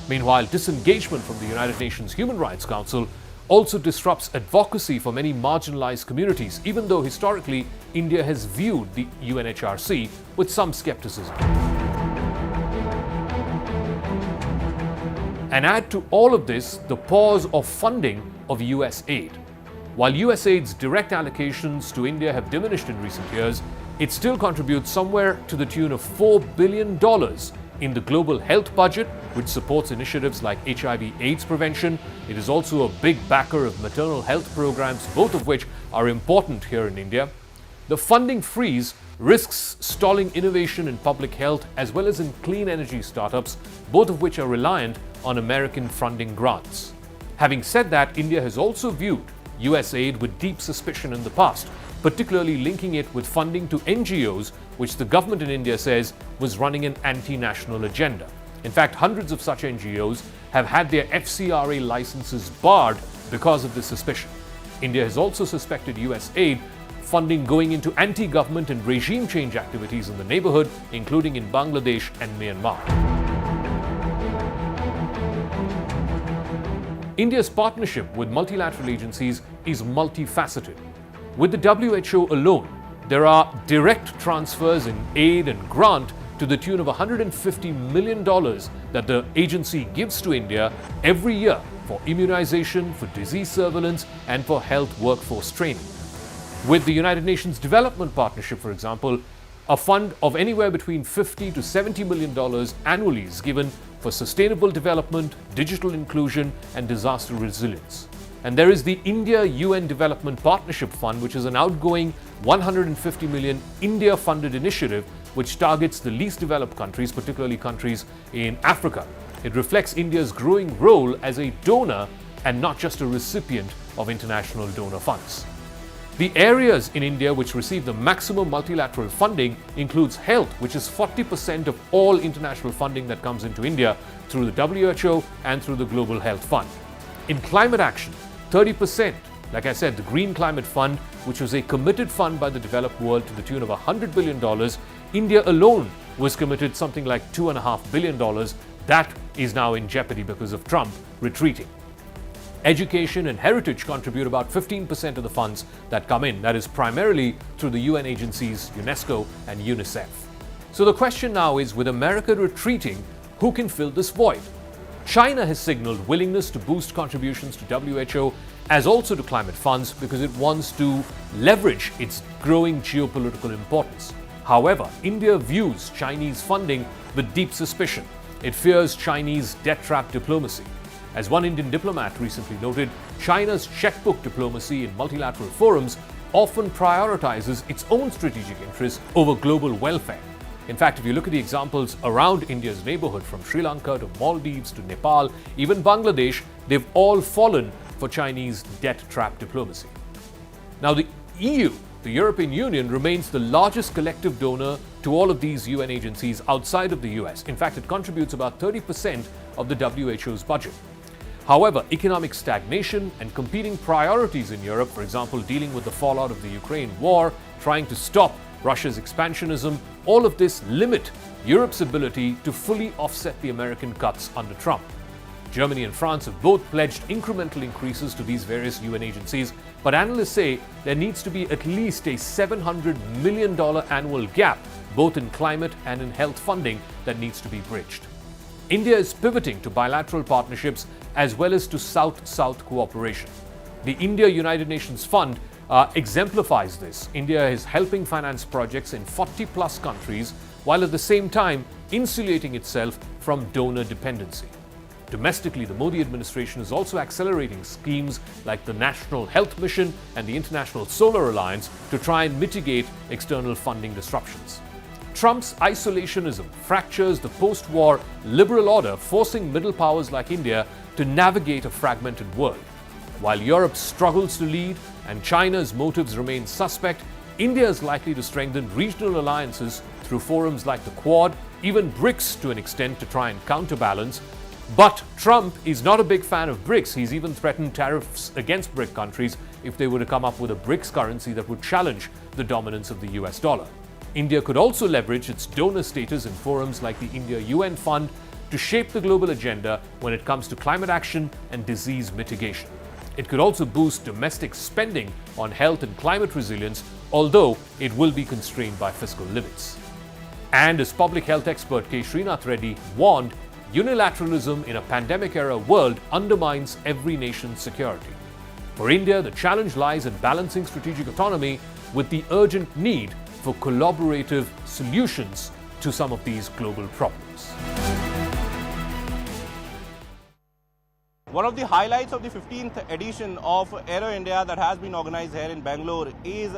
Meanwhile, disengagement from the United Nations Human Rights Council also disrupts advocacy for many marginalized communities, even though historically India has viewed the UNHRC with some skepticism. And add to all of this the pause of funding of US aid. While US aid's direct allocations to India have diminished in recent years, it still contributes somewhere to the tune of $4 billion in the global health budget, which supports initiatives like HIV/AIDS prevention. It is also a big backer of maternal health programs, both of which are important here in India. The funding freeze risks stalling innovation in public health as well as in clean energy startups, both of which are reliant on American funding grants. Having said that, India has also viewed US aid with deep suspicion in the past, particularly linking it with funding to NGOs, which the government in India says was running an anti-national agenda. In fact, hundreds of such NGOs have had their FCRA licenses barred because of this suspicion. India has also suspected US aid funding going into anti-government and regime change activities in the neighborhood, including in Bangladesh and Myanmar. India's partnership with multilateral agencies is multifaceted. With the WHO alone, there are direct transfers in aid and grant to the tune of $150 million that the agency gives to India every year for immunization, for disease surveillance, and for health workforce training. With the United Nations Development Partnership, for example, a fund of anywhere between $50 to $70 million annually is given for sustainable development, digital inclusion, and disaster resilience. And there is the India-UN Development Partnership Fund, which is an outgoing $150 million India-funded initiative which targets the least developed countries, particularly countries in Africa. It reflects India's growing role as a donor and not just a recipient of international donor funds. The areas in India which receive the maximum multilateral funding includes health, which is 40% of all international funding that comes into India through the WHO and through the Global Health Fund. In climate action, 30%, like I said, the Green Climate Fund, which was a committed fund by the developed world to the tune of $100 billion, India alone was committed something like $2.5 billion. That is now in jeopardy because of Trump retreating. Education and heritage contribute about 15% of the funds that come in. That is primarily through the UN agencies UNESCO and UNICEF. So the question now is, with America retreating, who can fill this void? China has signaled willingness to boost contributions to WHO as also to climate funds because it wants to leverage its growing geopolitical importance. However, India views Chinese funding with deep suspicion. It fears Chinese debt trap diplomacy. As one Indian diplomat recently noted, China's checkbook diplomacy in multilateral forums often prioritizes its own strategic interests over global welfare. In fact, if you look at the examples around India's neighborhood, from Sri Lanka to Maldives to Nepal, even Bangladesh, they've all fallen for Chinese debt trap diplomacy. Now, the EU, the European Union, remains the largest collective donor to all of these UN agencies outside of the US. In fact, it contributes about 30% of the WHO's budget. However, economic stagnation and competing priorities in Europe, for example, dealing with the fallout of the Ukraine war, trying to stop Russia's expansionism, all of this limit Europe's ability to fully offset the American cuts under Trump. Germany and France have both pledged incremental increases to these various UN agencies, but analysts say there needs to be at least a $700 million annual gap, both in climate and in health funding, that needs to be bridged. India is pivoting to bilateral partnerships as well as to South-South cooperation. The India United Nations Fund exemplifies this. India is helping finance projects in 40-plus countries, while at the same time insulating itself from donor dependency. Domestically, the Modi administration is also accelerating schemes like the National Health Mission and the International Solar Alliance to try and mitigate external funding disruptions. Trump's isolationism fractures the post-war liberal order, forcing middle powers like India to navigate a fragmented world. While Europe struggles to lead and China's motives remain suspect, India is likely to strengthen regional alliances through forums like the Quad, even BRICS to an extent, to try and counterbalance. But Trump is not a big fan of BRICS. He's even threatened tariffs against BRIC countries if they were to come up with a BRICS currency that would challenge the dominance of the US dollar. India could also leverage its donor status in forums like the India UN Fund to shape the global agenda when it comes to climate action and disease mitigation. It could also boost domestic spending on health and climate resilience, although it will be constrained by fiscal limits. And as public health expert K. Srinath Reddy warned, unilateralism in a pandemic-era world undermines every nation's security. For India, the challenge lies in balancing strategic autonomy with the urgent need for collaborative solutions to some of these global problems. One of the highlights of the 15th edition of Aero India that has been organized here in Bangalore is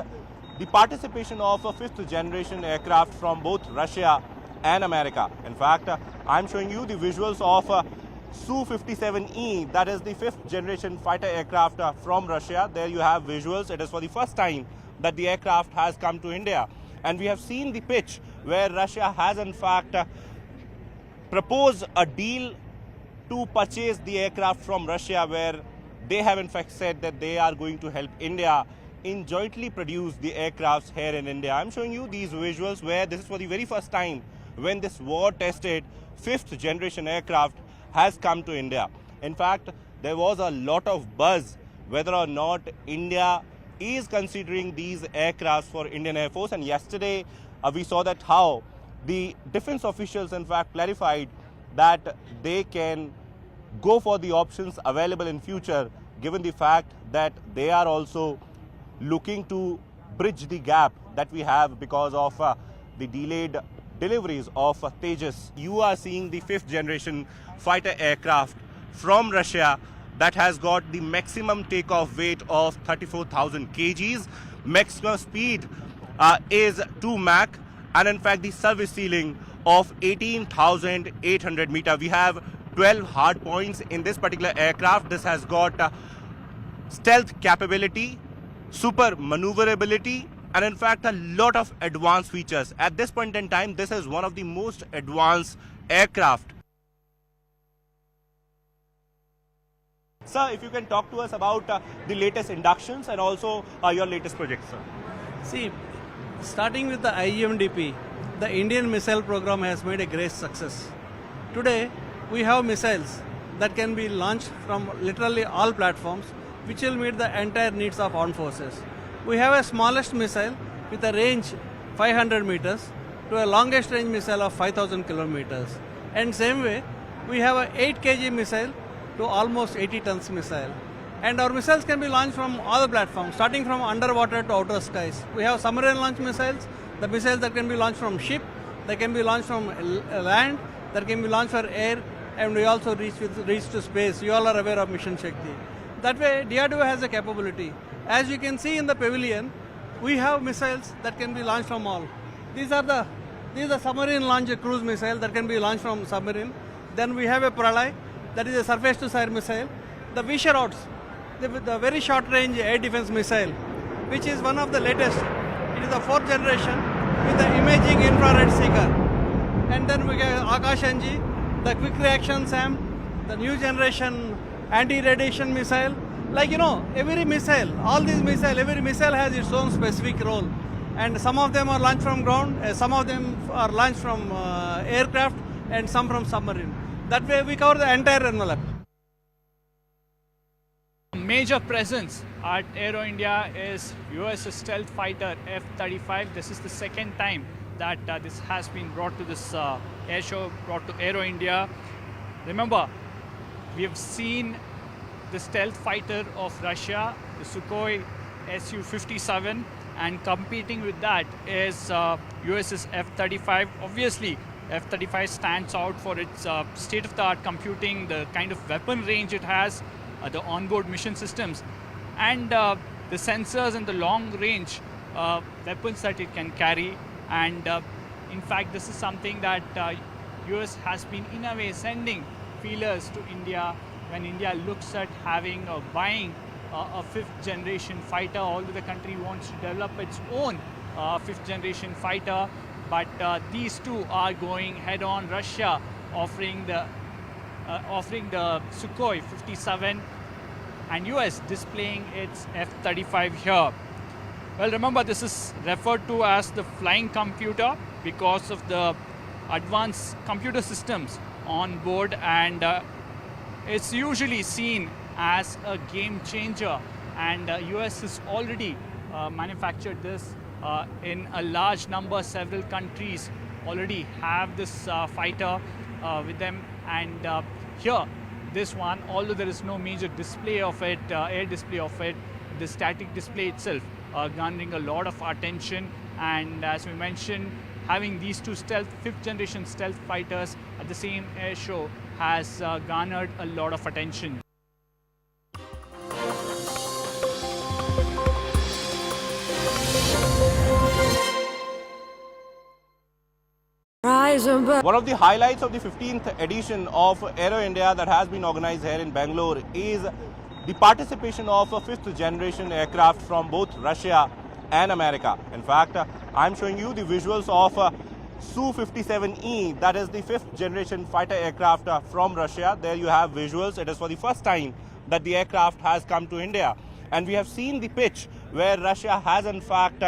the participation of a fifth generation aircraft from both Russia and America. In fact, I'm showing you the visuals of Su-57E, that is the fifth generation fighter aircraft from Russia. There you have visuals. It is for the first time that the aircraft has come to India. And we have seen the pitch where Russia has in fact proposed a deal to purchase the aircraft from Russia, where they have in fact said that they are going to help India in jointly produce the aircrafts here in India. I'm showing you these visuals where this is for the very first time when this war-tested fifth generation aircraft has come to India. In fact, there was a lot of buzz whether or not India is considering these aircrafts for Indian Air Force. And yesterday we saw that how the defense officials in fact clarified that they can go for the options available in future, given the fact that they are also looking to bridge the gap that we have because of the delayed deliveries of Tejas. You are seeing the fifth generation fighter aircraft from Russia that has got the maximum takeoff weight of 34,000 kgs. Maximum speed is 2 Mach, and in fact the service ceiling of 18,800 meters. We have 12 hard points in this particular aircraft. This has got stealth capability, super maneuverability, and in fact a lot of advanced features. At this point in time, this is one of the most advanced aircraft. Sir, if you can talk to us about the latest inductions and also your latest projects, sir. See, starting with the IEMDP, the Indian missile program has made a great success. Today, we have missiles that can be launched from literally all platforms, which will meet the entire needs of armed forces. We have a smallest missile with a range 500 meters to a longest range missile of 5,000 kilometers. And same way, we have a 8 kg missile to almost 80 tons missile. And our missiles can be launched from all the platforms, starting from underwater to outer skies. We have submarine launch missiles, the missiles that can be launched from ship, that can be launched from land, that can be launched for air, and we also reach to space. You all are aware of Mission Shakti. That way, DRDO has a capability. As you can see in the pavilion, we have missiles that can be launched from all. These are the submarine launch cruise missile that can be launched from submarine. Then we have a Pralay, that is a surface-to-air missile. The Visharauts, the very short-range air defense missile, which is one of the latest. It is the 4th generation with the imaging infrared seeker. And then we get Akash NG, the quick reaction SAM, the new generation anti-radiation missile. Like, you know, every missile, all these missiles, every missile has its own specific role. And some of them are launched from ground, some of them are launched from aircraft, and some from submarine. That way we cover the entire envelope. Major presence at Aero India is US stealth fighter F-35. This is the second time that this has been brought to this air show, brought to Aero India. Remember, we have seen the stealth fighter of Russia, the Sukhoi Su-57, and competing with that is US's F-35. Obviously, F-35 stands out for its state-of-the-art computing, the kind of weapon range it has, the onboard mission systems, and the sensors and the long-range weapons that it can carry. And in fact, this is something that US has been in a way sending feelers to India when India looks at having or buying a fifth-generation fighter, although the country wants to develop its own fifth-generation fighter. But these two are going head-on. Russia offering the Sukhoi 57, and US displaying its F-35 here. Well, remember, this is referred to as the flying computer because of the advanced computer systems on board, and it's usually seen as a game changer, and US has already manufactured this in a large number. Several countries already have this fighter with them, and here this one, although there is no major display of it, air display of it, the static display itself garnering a lot of attention. And as we mentioned, having these two fifth generation stealth fighters at the same air show has garnered a lot of attention. One of the highlights of the 15th edition of Aero India that has been organized here in Bangalore is the participation of a fifth generation aircraft from both Russia and America. In fact, I'm showing you the visuals of Su-57E, that is the fifth generation fighter aircraft from Russia. There you have visuals. It is for the first time that the aircraft has come to India. And we have seen the pitch where Russia has in fact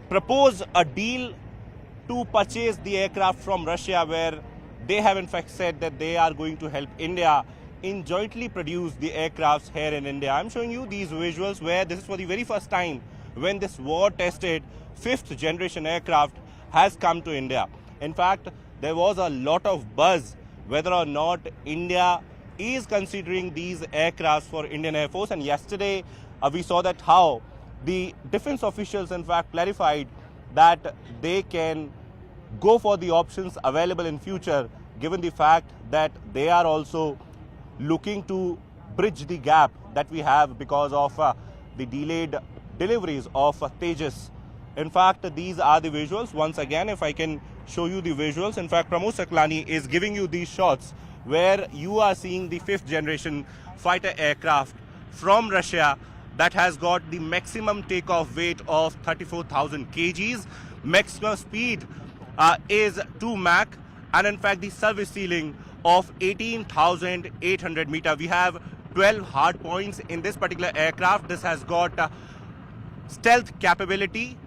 proposed a deal to purchase the aircraft from Russia, where they have in fact said that they are going to help India in jointly produce the aircrafts here in India. I'm showing you these visuals where this is for the very first time when this war-tested fifth generation aircraft has come to India. In fact, there was a lot of buzz whether or not India is considering these aircrafts for Indian Air Force, and yesterday we saw that how the defense officials in fact clarified that they can go for the options available in future, given the fact that they are also looking to bridge the gap that we have because of the delayed deliveries of Tejas. In fact, these are the visuals. Once again, if I can show you the visuals. In fact, Pramod Saklani is giving you these shots where you are seeing the fifth generation fighter aircraft from Russia that has got the maximum takeoff weight of 34,000 kgs. Maximum speed is 2 Mach, and in fact the service ceiling of 18,800 meters. We have 12 hard points in this particular aircraft. This has got stealth capability,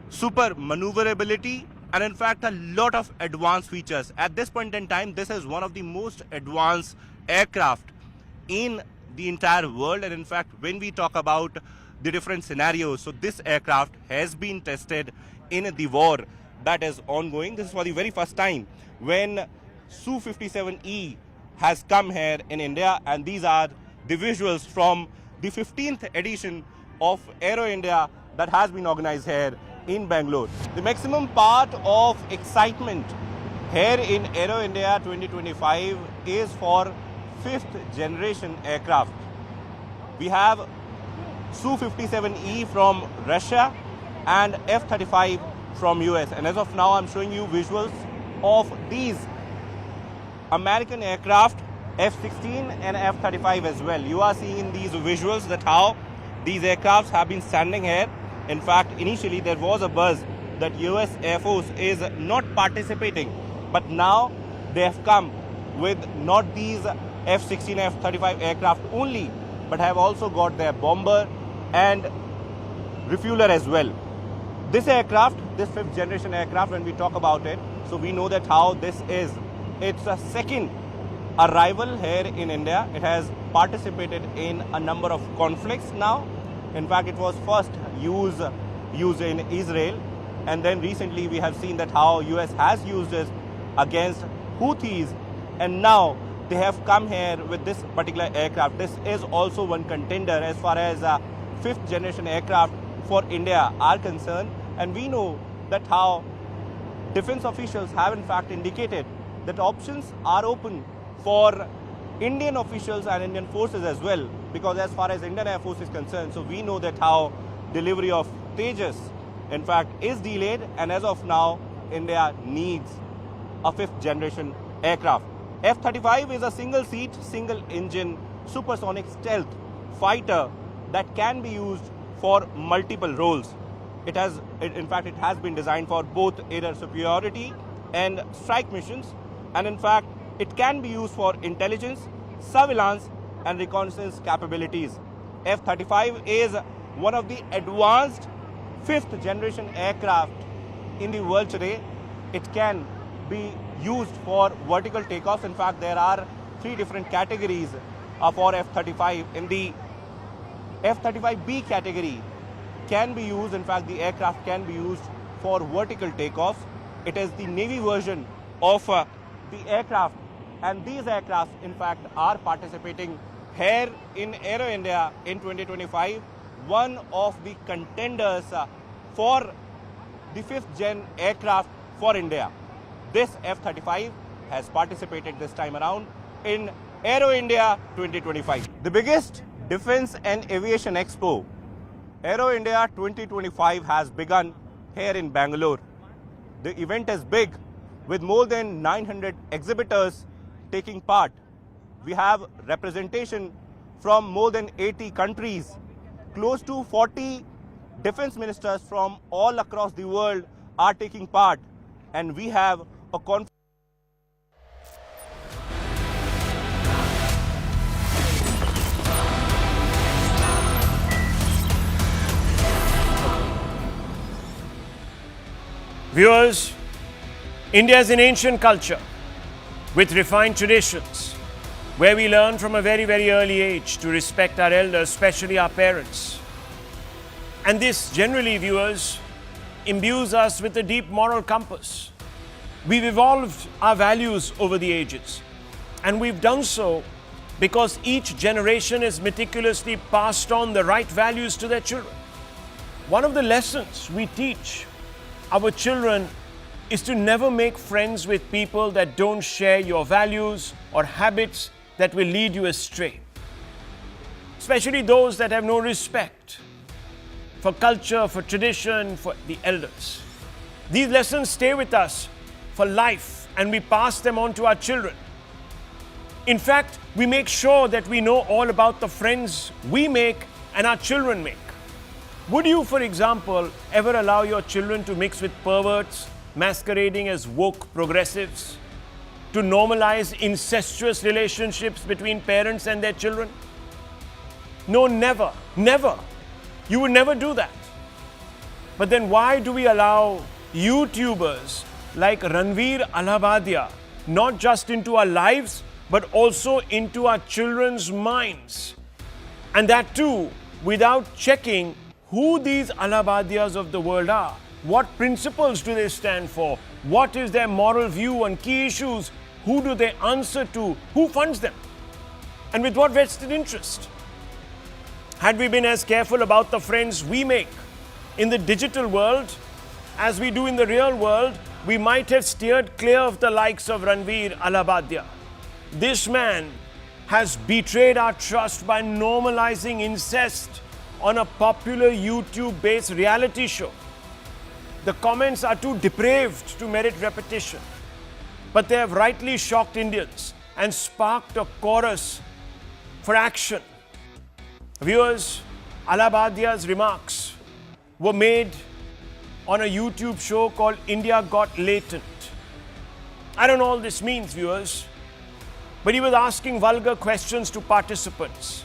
super maneuverability, and in fact a lot of advanced features. At this point in time, this is one of the most advanced aircraft in the entire world. And in fact, when we talk about the different scenarios, so this aircraft has been tested in the war that is ongoing. This is for the very first time when Su-57E has come here in India, and these are the visuals from the 15th edition of Aero India that has been organized here in Bangalore. The maximum part of excitement here in Aero India 2025 is for fifth generation aircraft. We have Su-57E from Russia and F-35 from US. And as of now, I'm showing you visuals of these American aircraft, F-16 and F-35 as well. You are seeing in these visuals that how these aircrafts have been standing here. In fact, initially there was a buzz that US Air Force is not participating, but now they have come with not these F-16, F-35 aircraft only, but have also got their bomber and refueler as well. This aircraft, this fifth generation aircraft, when we talk about it, so we know that how this is, it's a second arrival here in India. It has participated in a number of conflicts now. In fact, it was first used in Israel, and then recently we have seen that how US has used it against Houthis, and now they have come here with this particular aircraft. This is also one contender as far as fifth generation aircraft for India are concerned. And we know that how defense officials have in fact indicated that options are open for Indian officials and Indian forces as well, because as far as Indian Air Force is concerned, so we know that how delivery of Tejas in fact is delayed, and as of now India needs a fifth generation aircraft. F-35 is a single seat, single engine supersonic stealth fighter that can be used for multiple roles. In fact, it has been designed for both air superiority and strike missions, and in fact, it can be used for intelligence, surveillance, and reconnaissance capabilities. F-35 is one of the advanced fifth generation aircraft in the world today. It can be used for vertical takeoffs. In fact, there are 3 different categories for F-35. In the F-35B category, can be used, in fact the aircraft can be used for vertical takeoffs. It is the Navy version of the aircraft, and these aircraft in fact are participating here in Aero India in 2025, one of the contenders for the 5th gen aircraft for India. This F-35 has participated this time around in Aero India 2025. The biggest defense and aviation expo, Aero India 2025, has begun here in Bangalore. The event is big with more than 900 exhibitors taking part. We have representation from more than 80 countries. Close to 40 defense ministers from all across the world are taking part, and we have a conference. Viewers, India is an ancient culture with refined traditions where we learn from a very, very early age to respect our elders, especially our parents. And this generally, viewers, imbues us with a deep moral compass. We've evolved our values over the ages, and we've done so because each generation has meticulously passed on the right values to their children. One of the lessons we teach our children is to never make friends with people that don't share your values or habits that will lead you astray, especially those that have no respect for culture, for tradition, for the elders. These lessons stay with us for life, and we pass them on to our children. In fact, we make sure that we know all about the friends we make and our children make. Would you, for example, ever allow your children to mix with perverts masquerading as woke progressives, to normalize incestuous relationships between parents and their children? No, never, never. You would never do that. But then why do we allow YouTubers like Ranveer Allahbadia not just into our lives, but also into our children's minds? And that too, without checking who these Allahbadias of the world are. What principles do they stand for? What is their moral view on key issues? Who do they answer to? Who funds them? And with what vested interest? Had we been as careful about the friends we make in the digital world as we do in the real world, we might have steered clear of the likes of Ranveer Allahbadia. This man has betrayed our trust by normalizing incest on a popular YouTube-based reality show. The comments are too depraved to merit repetition, but they have rightly shocked Indians and sparked a chorus for action. Viewers, Allahbadia's remarks were made on a YouTube show called India Got Latent. I don't know all this means, viewers, but he was asking vulgar questions to participants,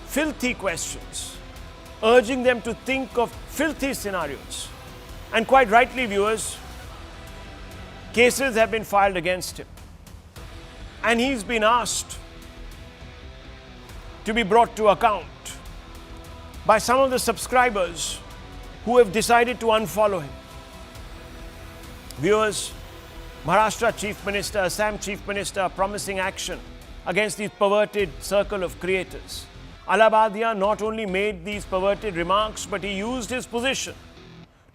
filthy questions, urging them to think of filthy scenarios. And quite rightly, viewers, cases have been filed against him. And he's been asked to be brought to account by some of the subscribers who have decided to unfollow him. Viewers, Maharashtra Chief Minister, Assam Chief Minister are promising action against this perverted circle of creators. Allahbadia not only made these perverted remarks, but he used his position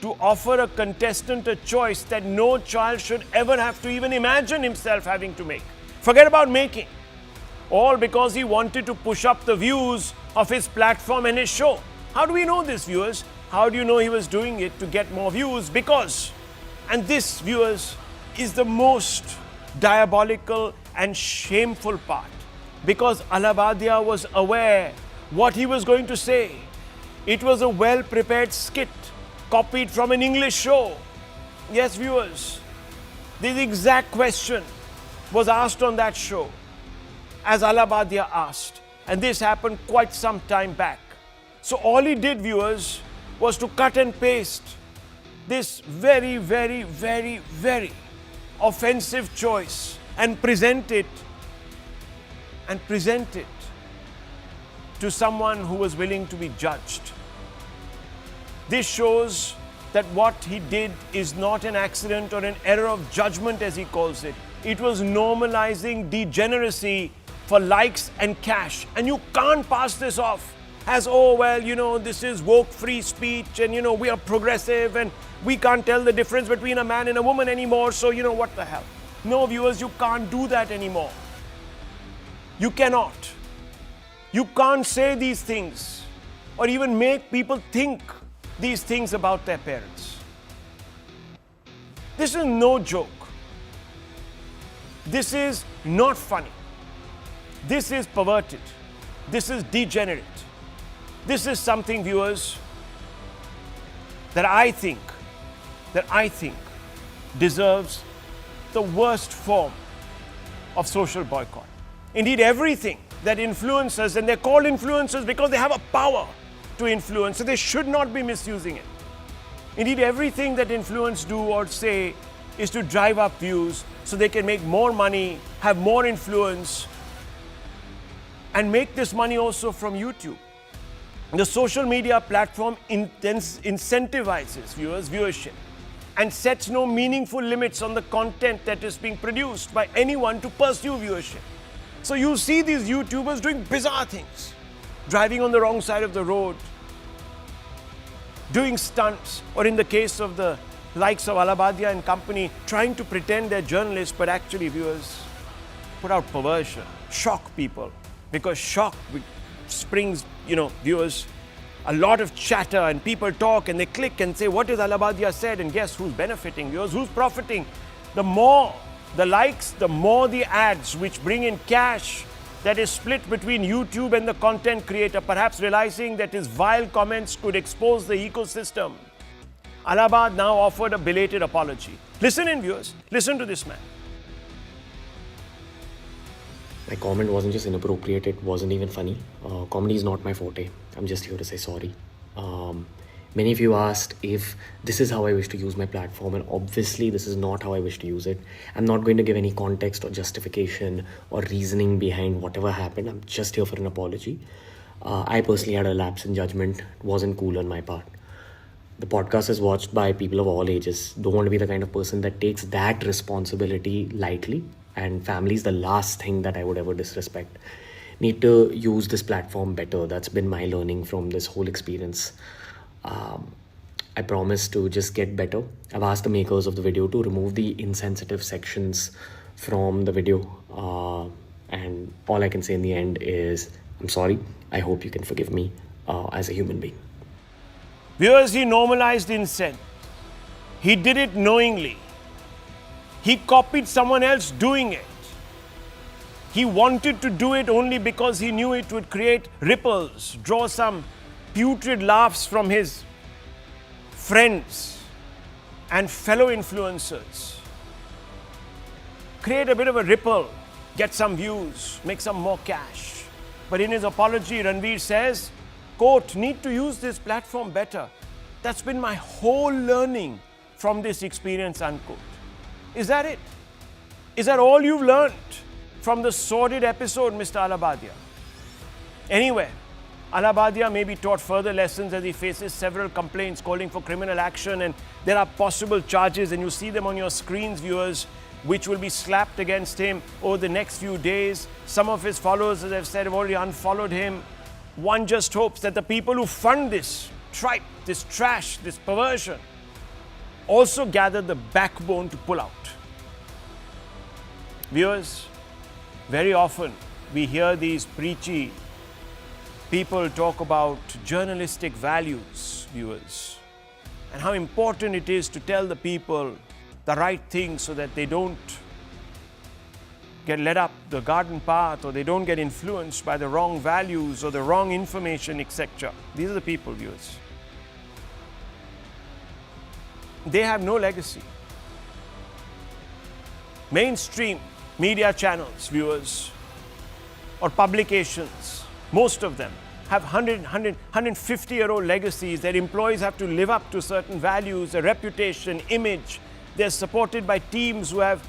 to offer a contestant a choice that no child should ever have to even imagine himself having to make. Forget about making. All because he wanted to push up the views of his platform and his show. How do we know this, viewers? How do you know he was doing it to get more views? Because, and this, viewers, is the most diabolical and shameful part. Because Allahbadia was aware what he was going to say. It was a well-prepared skit copied from an English show. Yes, viewers, this exact question was asked on that show, as Allahbadia asked. And this happened quite some time back. So all he did, viewers, was to cut and paste this very, very, very, very offensive choice and present it to someone who was willing to be judged. This shows that what he did is not an accident or an error of judgment, as he calls it. It was normalizing degeneracy for likes and cash. And you can't pass this off as, oh, well, you know, this is woke free speech and, you know, we are progressive and we can't tell the difference between a man and a woman anymore, so, you know, what the hell. No, viewers, you can't do that anymore. You cannot. You can't say these things or even make people think these things about their parents. This is no joke. This is not funny. This is perverted. This is degenerate. This is something, viewers, that I think deserves the worst form of social boycott. Indeed, everything that influences, and they're called influencers because they have a power to influence, so they should not be misusing it. Indeed, everything that influencers do or say is to drive up views so they can make more money, have more influence, and make this money also from YouTube. The social media platform incentivizes viewership and sets no meaningful limits on the content that is being produced by anyone to pursue viewership. So you see these YouTubers doing bizarre things, driving on the wrong side of the road, doing stunts, or in the case of the likes of Allahbadia and company, trying to pretend they're journalists, but actually, viewers, put out perversion, shock people, because shock springs, viewers, a lot of chatter and people talk and they click and say, what is Allahbadia said? And guess who's benefiting, viewers? Who's profiting? The more the likes, the more the ads, which bring in cash that is split between YouTube and the content creator, perhaps realizing that his vile comments could expose the ecosystem. Allahabad now offered a belated apology. Listen in, viewers. Listen to this man. My comment wasn't just inappropriate, it wasn't even funny. Comedy is not my forte. I'm just here to say sorry. Many of you asked if this is how I wish to use my platform, and obviously this is not how I wish to use it. I'm not going to give any context or justification or reasoning behind whatever happened. I'm just here for an apology. I personally had a lapse in judgment. It wasn't cool on my part. The podcast is watched by people of all ages. Don't want to be the kind of person that takes that responsibility lightly. And family is the last thing that I would ever disrespect. Need to use this platform better. That's been my learning from this whole experience. I promise to just get better. I've asked the makers of the video to remove the insensitive sections from the video. And all I can say in the end is, I'm sorry. I hope you can forgive me as a human being. Viewers, he normalized incest. He did it knowingly. He copied someone else doing it. He wanted to do it only because he knew it would create ripples, draw some putrid laughs from his friends and fellow influencers. Create a bit of a ripple, get some views, make some more cash. But in his apology, Ranveer says, quote, need to use this platform better. That's been my whole learning from this experience, unquote. Is that it? Is that all you've learned from the sordid episode, Mr. Allahbadia? Anyway, Allahbadia may be taught further lessons as he faces several complaints calling for criminal action, and there are possible charges, and you see them on your screens, viewers. which will be slapped against him over the next few days. Some of his followers, as I've said, have already unfollowed him. One just hopes that the people who fund this tripe, this trash, this perversion, also gather the backbone to pull out. Viewers, very often we hear these preachy people talk about journalistic values, viewers, and how important it is to tell the people the right thing so that they don't get led up the garden path or they don't get influenced by the wrong values or the wrong information, etc. These are the people, viewers. They have no legacy. Mainstream media channels, viewers, or publications, most of them have 150-year-old legacies. Their employees have to live up to certain values, a reputation, image. They're supported by teams who have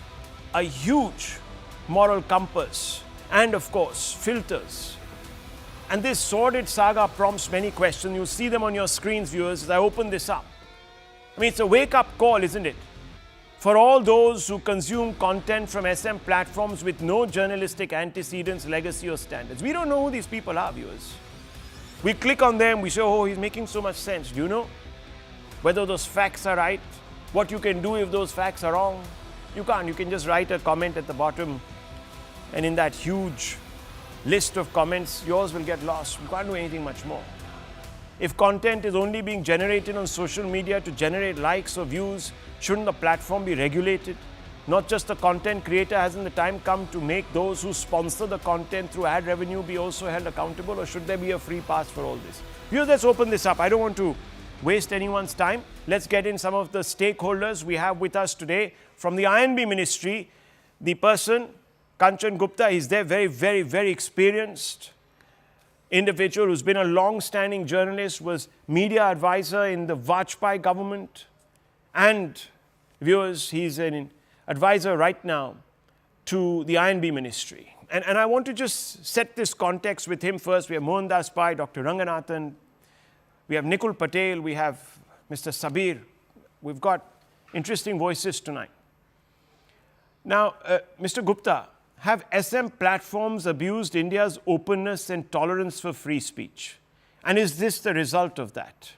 a huge moral compass and, of course, filters. And this sordid saga prompts many questions. You'll see them on your screens, viewers, as I open this up. I mean, it's a wake-up call, isn't it? For all those who consume content from SM platforms with no journalistic antecedents, legacy, or standards. We don't know who these people are, viewers. We click on them, we say, oh, he's making so much sense. Do you know whether those facts are right? What you can do if those facts are wrong? You can't. You can just write a comment at the bottom, and in that huge list of comments, yours will get lost. You can't do anything much more. If content is only being generated on social media to generate likes or views, shouldn't the platform be regulated? Not just the content creator, hasn't the time come to make those who sponsor the content through ad revenue be also held accountable, or should there be a free pass for all this? Viewers, let's open this up. I don't want to waste anyone's time. Let's get in some of the stakeholders we have with us today. From the INB Ministry, the person, Kanchan Gupta, he's there, very experienced individual who's been a long-standing journalist, was media advisor in the Vajpayee government, and viewers, he's an advisor right now to the INB Ministry. And I want to just set this context with him first. We have Mohandas Pai, Dr. Ranganathan, we have Nikul Patel, we have Mr. Sabir. We've got interesting voices tonight. Now, Mr. Gupta, have SM platforms abused India's openness and tolerance for free speech? And is this the result of that?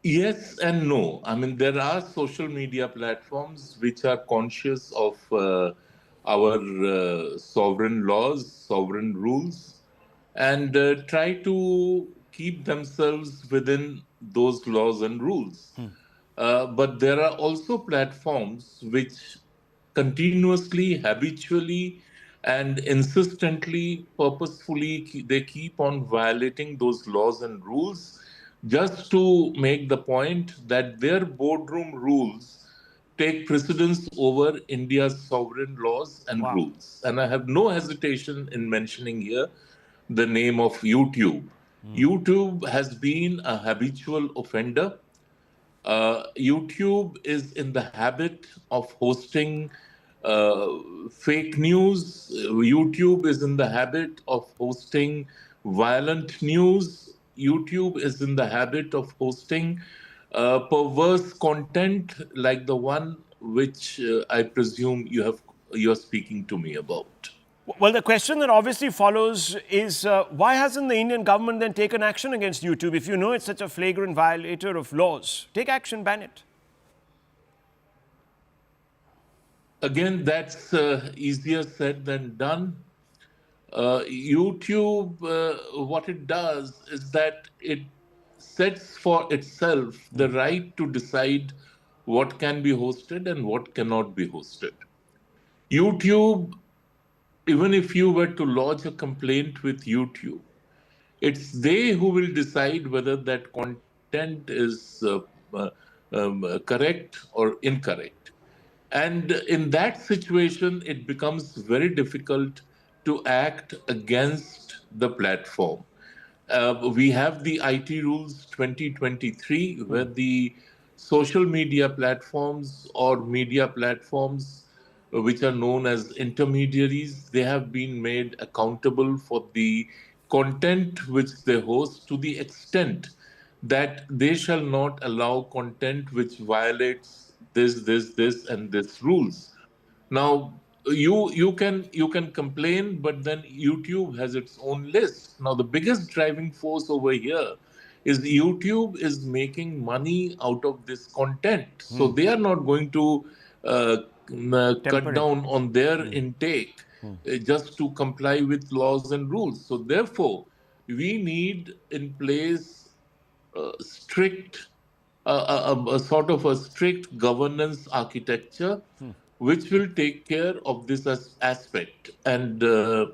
Yes and no. I mean, there are social media platforms which are conscious of our sovereign laws, sovereign rules, and try to keep themselves within those laws and rules. But there are also platforms which continuously, habitually, and insistently, purposefully, they keep on violating those laws and rules just to make the point that their boardroom rules take precedence over India's sovereign laws and rules. And I have no hesitation in mentioning here the name of YouTube. YouTube has been a habitual offender. YouTube is in the habit of hosting fake news. YouTube is in the habit of hosting violent news. YouTube is in the habit of hosting perverse content like the one which I presume you're speaking to me about. Well, the question that obviously follows is why hasn't the Indian government then taken action against YouTube? If you know it's such a flagrant violator of laws, take action, ban it. Again, that's easier said than done. YouTube, what it does is that it sets for itself the right to decide what can be hosted and what cannot be hosted. YouTube, even if you were to lodge a complaint with YouTube, it's they who will decide whether that content is correct or incorrect. And in that situation, it becomes very difficult to act against the platform. We have the IT rules 2023, where the social media platforms or media platforms which are known as intermediaries, they have been made accountable for the content which they host to the extent that they shall not allow content which violates this, and this rules. Now, you can complain, but then YouTube has its own list. Now, the biggest driving force over here is YouTube is making money out of this content. So they are not going to cut down on their intake just to comply with laws and rules. So therefore, we need in place strict a sort of a strict governance architecture which will take care of this aspect. And the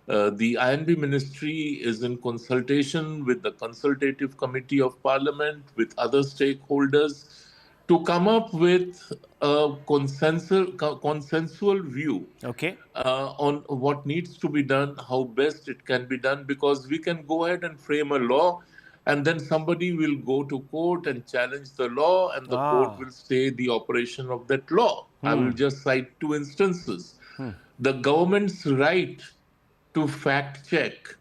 INB ministry is in consultation with the Consultative Committee of Parliament, with other stakeholders, to come up with a consensual view on what needs to be done, how best it can be done, because we can go ahead and frame a law, and then somebody will go to court and challenge the law, and the court will stay the operation of that law. I will just cite two instances. The government's right to fact check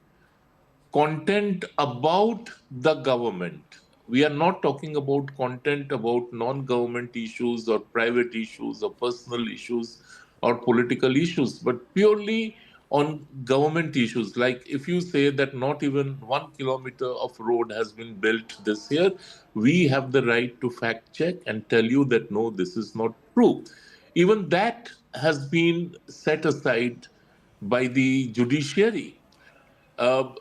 content about the government. We are not talking about content about non-government issues or private issues or personal issues or political issues, but purely on government issues. Like if you say that not even 1 kilometer of road has been built this year, we have the right to fact check and tell you that no, this is not true. Even that has been set aside by the judiciary. And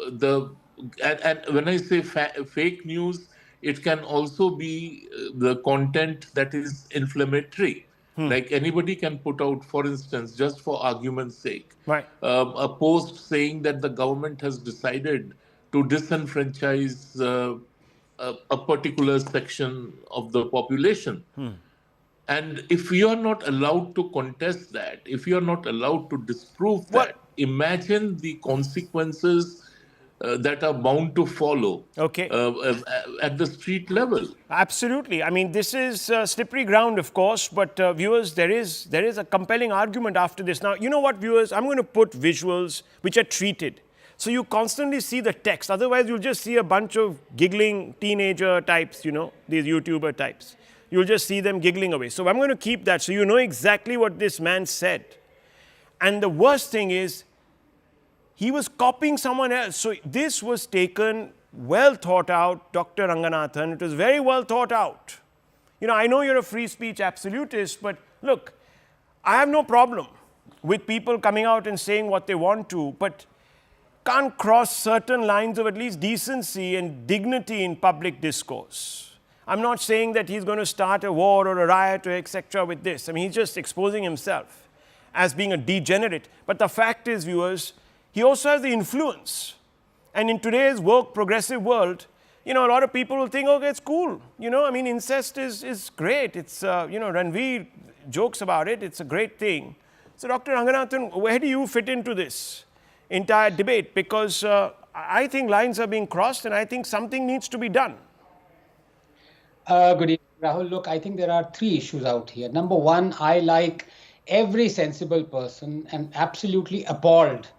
when I say fake news, it can also be the content that is inflammatory. Like anybody can put out, for instance, just for argument's sake, a post saying that the government has decided to disenfranchise a particular section of the population. And if you are not allowed to contest that, if you are not allowed to disprove that, imagine the consequences that are bound to follow at the street level. Absolutely. I mean, this is slippery ground, of course, but viewers, there is a compelling argument after this. Now, you know what, viewers? I'm going to put visuals which are treated. So you constantly see the text. Otherwise, you'll just see a bunch of giggling teenager types, you know, these YouTuber types. You'll just see them giggling away. So I'm going to keep that so you know exactly what this man said. And the worst thing is, he was copying someone else. So this was taken, well thought out, Dr. Ranganathan. It was very well thought out. You know, I know you're a free speech absolutist, but look, I have no problem with people coming out and saying what they want to, but can't cross certain lines of at least decency and dignity in public discourse. I'm not saying that he's going to start a war or a riot or etc. with this. I mean, he's just exposing himself as being a degenerate. But the fact is, viewers, he also has the influence. And in today's woke, progressive world, you know, a lot of people will think, okay, it's cool. You know, I mean, incest is great. It's, you know, Ranveer jokes about it. It's a great thing. So, Dr. Ranganathan, where do you fit into this entire debate? Because I think lines are being crossed and I think something needs to be done. Good evening, Rahul. Look, I think there are three issues out here. Number one, I, like every sensible person, am absolutely appalled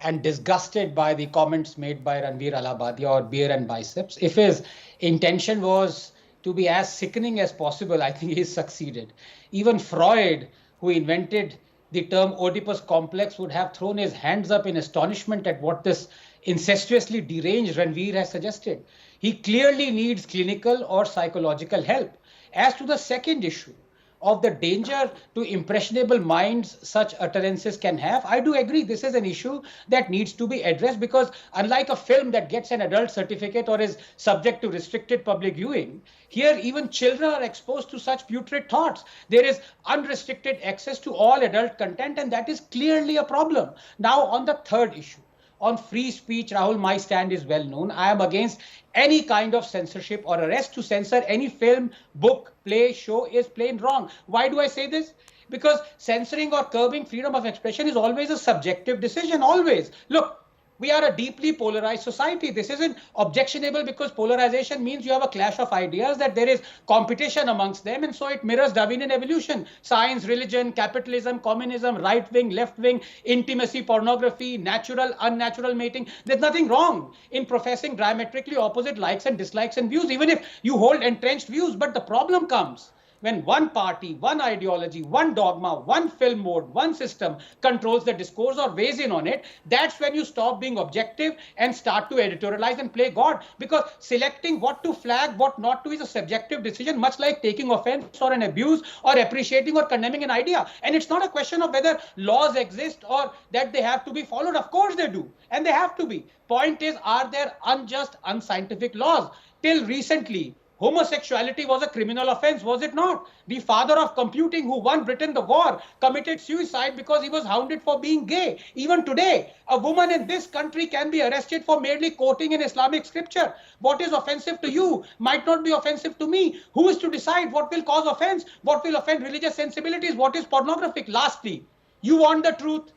and disgusted by the comments made by Ranveer Allahbadia or beer and biceps. If his intention was to be as sickening as possible, I think he's succeeded. Even Freud, who invented the term Oedipus complex, would have thrown his hands up in astonishment at what this incestuously deranged Ranveer has suggested. He clearly needs clinical or psychological help. As to the second issue of the danger to impressionable minds such utterances can have, I do agree this is an issue that needs to be addressed, because unlike a film that gets an adult certificate or is subject to restricted public viewing, here even children are exposed to such putrid thoughts. There is unrestricted access to all adult content, and that is clearly a problem. Now, on the third issue, on free speech, Rahul, my stand is well known. I am against any kind of censorship or arrest. To censor any film, book, play, show is plain wrong. Why do I say this? Because censoring or curbing freedom of expression is always a subjective decision, always. Look, we are a deeply polarized society. This isn't objectionable because polarization means you have a clash of ideas, that there is competition amongst them, and so it mirrors Darwinian evolution. Science, religion, capitalism, communism, right-wing, left-wing, intimacy, pornography, natural, unnatural mating. There's nothing wrong in professing diametrically opposite likes and dislikes and views, even if you hold entrenched views. But the problem comes when one party, one ideology, one dogma, one film mode, one system controls the discourse or weighs in on it, that's when you stop being objective and start to editorialize and play God. Because selecting what to flag, what not to is a subjective decision, much like taking offense or an abuse or appreciating or condemning an idea. And it's not a question of whether laws exist or that they have to be followed. Of course they do. And they have to be. Point is, are there unjust, unscientific laws? Till recently, homosexuality was a criminal offense, was it not? The father of computing who won Britain the war committed suicide because he was hounded for being gay. Even today, a woman in this country can be arrested for merely quoting in Islamic scripture. What is offensive to you might not be offensive to me. Who is to decide what will cause offense? What will offend religious sensibilities? What is pornographic? Lastly, you want the truth?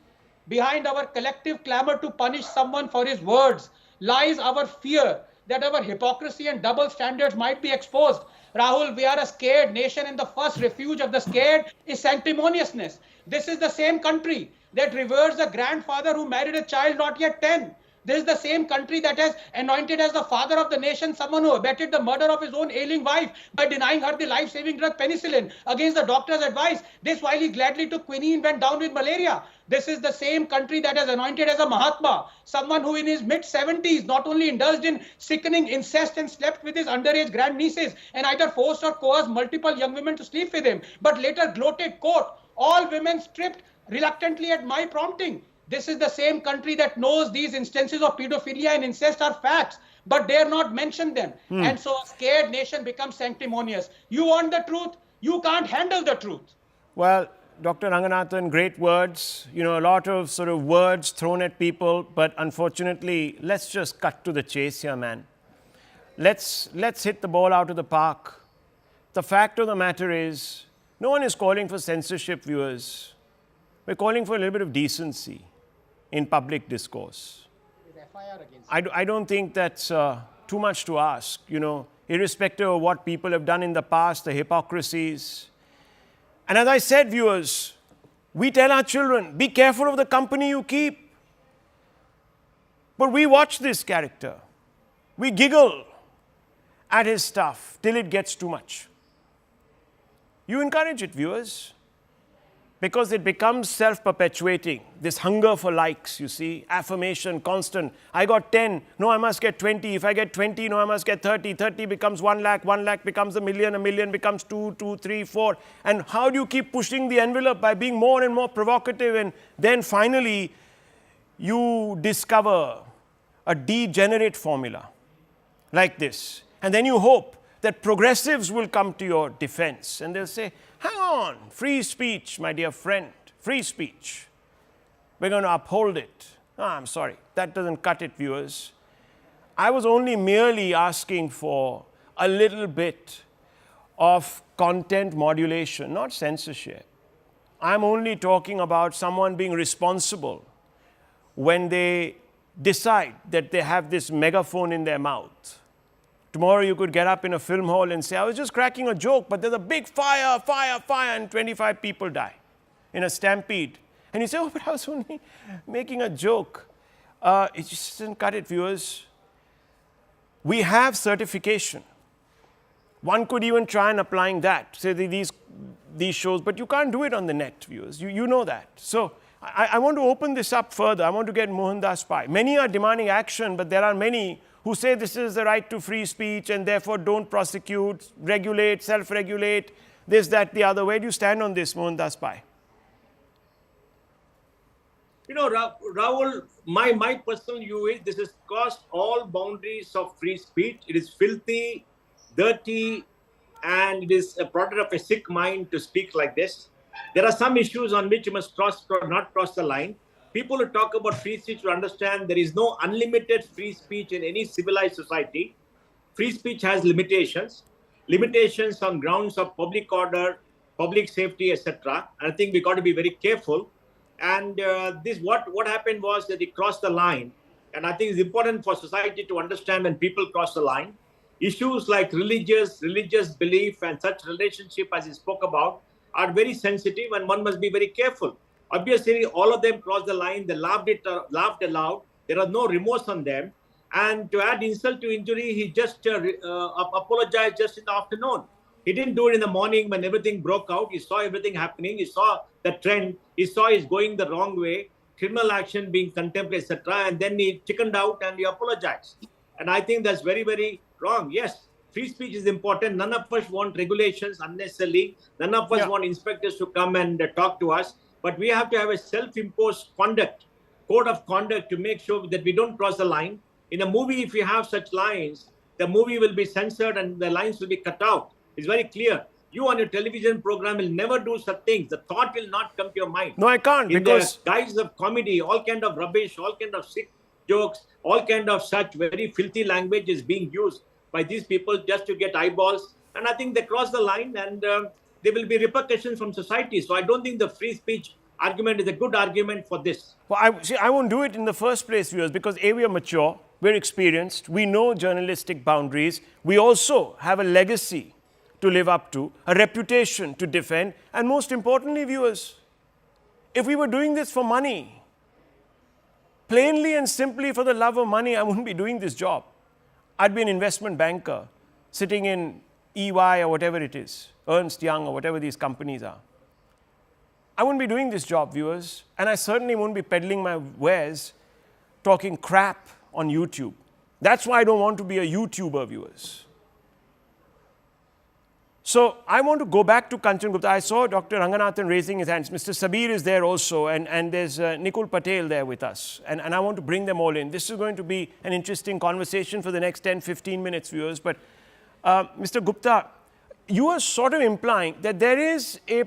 Behind our collective clamor to punish someone for his words lies our fear that our hypocrisy and double standards might be exposed. Rahul, we are a scared nation, and the first refuge of the scared is sanctimoniousness. This is the same country that reveres a grandfather who married a child not yet 10. This is the same country that has anointed as the father of the nation someone who abetted the murder of his own ailing wife by denying her the life-saving drug penicillin against the doctor's advice. This while he gladly took quinine went down with malaria. This is the same country that has anointed as a Mahatma someone who in his mid-70s not only indulged in sickening incest and slept with his underage grandnieces and either forced or coerced multiple young women to sleep with him, but later gloated, quote, all women stripped reluctantly at my prompting. This is the same country that knows these instances of pedophilia and incest are facts, but dare not mention them. And so a scared nation becomes sanctimonious. You want the truth, you can't handle the truth. Well, Dr. Ranganathan, great words. You know, a lot of sort of words thrown at people, but unfortunately, let's just cut to the chase here, man. Let's hit the ball out of the park. The fact of the matter is, no one is calling for censorship, viewers. We're calling for a little bit of decency in public discourse. I don't think that's too much to ask, you know, irrespective of what people have done in the past, the hypocrisies. And as I said, viewers, we tell our children, be careful of the company you keep. But we watch this character. We giggle at his stuff till it gets too much. You encourage it, viewers, because it becomes self-perpetuating. This hunger for likes, you see, affirmation, constant. I got 10, no, I must get 20. If I get 20, no, I must get 30. 30 becomes 1 lakh, 1 lakh becomes a million becomes 2, 2, 3, 4. And how do you keep pushing the envelope? By being more and more provocative, and then finally you discover a degenerate formula like this. And then you hope that progressives will come to your defense and they'll say, hang on, free speech, my dear friend, free speech. We're going to uphold it. Oh, I'm sorry, that doesn't cut it, viewers. I was only merely asking for a little bit of content modulation, not censorship. I'm only talking about someone being responsible when they decide that they have this megaphone in their mouth. Tomorrow you could get up in a film hall and say, I was just cracking a joke, but there's a big fire, and 25 people die in a stampede. And you say, oh, but I was only making a joke. It just doesn't cut it, viewers. We have certification. One could even try and applying that, say these shows, but you can't do it on the net, viewers. You know that. So I want to open this up further. I want to get Mohandas Pai. Many are demanding action, but there are many who say this is the right to free speech and therefore don't prosecute, regulate, self-regulate, this, that, the other. Where do you stand on this, Mohandas Pai? You know, Rahul, my personal view is this has crossed all boundaries of free speech. It is filthy, dirty, and it is a product of a sick mind to speak like this. There are some issues on which you must not cross the line. People who talk about free speech will understand there is no unlimited free speech in any civilized society. Free speech has limitations on grounds of public order, public safety, etc. And I think we got to be very careful. And what happened was that they crossed the line. And I think it's important for society to understand when people cross the line. Issues like religious belief and such relationship as he spoke about are very sensitive, and one must be very careful. Obviously, all of them crossed the line. They laughed aloud. There was no remorse on them. And to add insult to injury, he just apologized just in the afternoon. He didn't do it in the morning when everything broke out. He saw everything happening. He saw the trend. He saw it's going the wrong way, criminal action being contemplated, etc. And then he chickened out and he apologized. And I think that's very, very wrong. Yes, free speech is important. None of us want regulations unnecessarily. None of us want inspectors to come and talk to us. But we have to have a self-imposed code of conduct to make sure that we don't cross the line. In a movie, if you have such lines, the movie will be censored and the lines will be cut out. It's very clear. You on your television program will never do such things. The thought will not come to your mind. No, I can't, in because the guise of comedy, all kind of rubbish, all kind of sick jokes, all kind of such very filthy language is being used by these people just to get eyeballs. And I think they cross the line, and there will be repercussions from society. So I don't think the free speech argument is a good argument for this. Well, I won't do it in the first place, viewers, because A, we are mature, we're experienced, we know journalistic boundaries, we also have a legacy to live up to, a reputation to defend, and most importantly, viewers, if we were doing this for money, plainly and simply for the love of money, I wouldn't be doing this job. I'd be an investment banker sitting in EY or whatever it is, Ernst Young or whatever these companies are. I wouldn't be doing this job, viewers, and I certainly wouldn't be peddling my wares, talking crap on YouTube. That's why I don't want to be a YouTuber, viewers. So I want to go back to Kanchan Gupta. I saw Dr. Ranganathan raising his hands. Mr. Sabir is there also, and there's Nikul Patel there with us. And I want to bring them all in. This is going to be an interesting conversation for the next 10, 15 minutes, viewers. But Mr. Gupta, you are sort of implying that there is a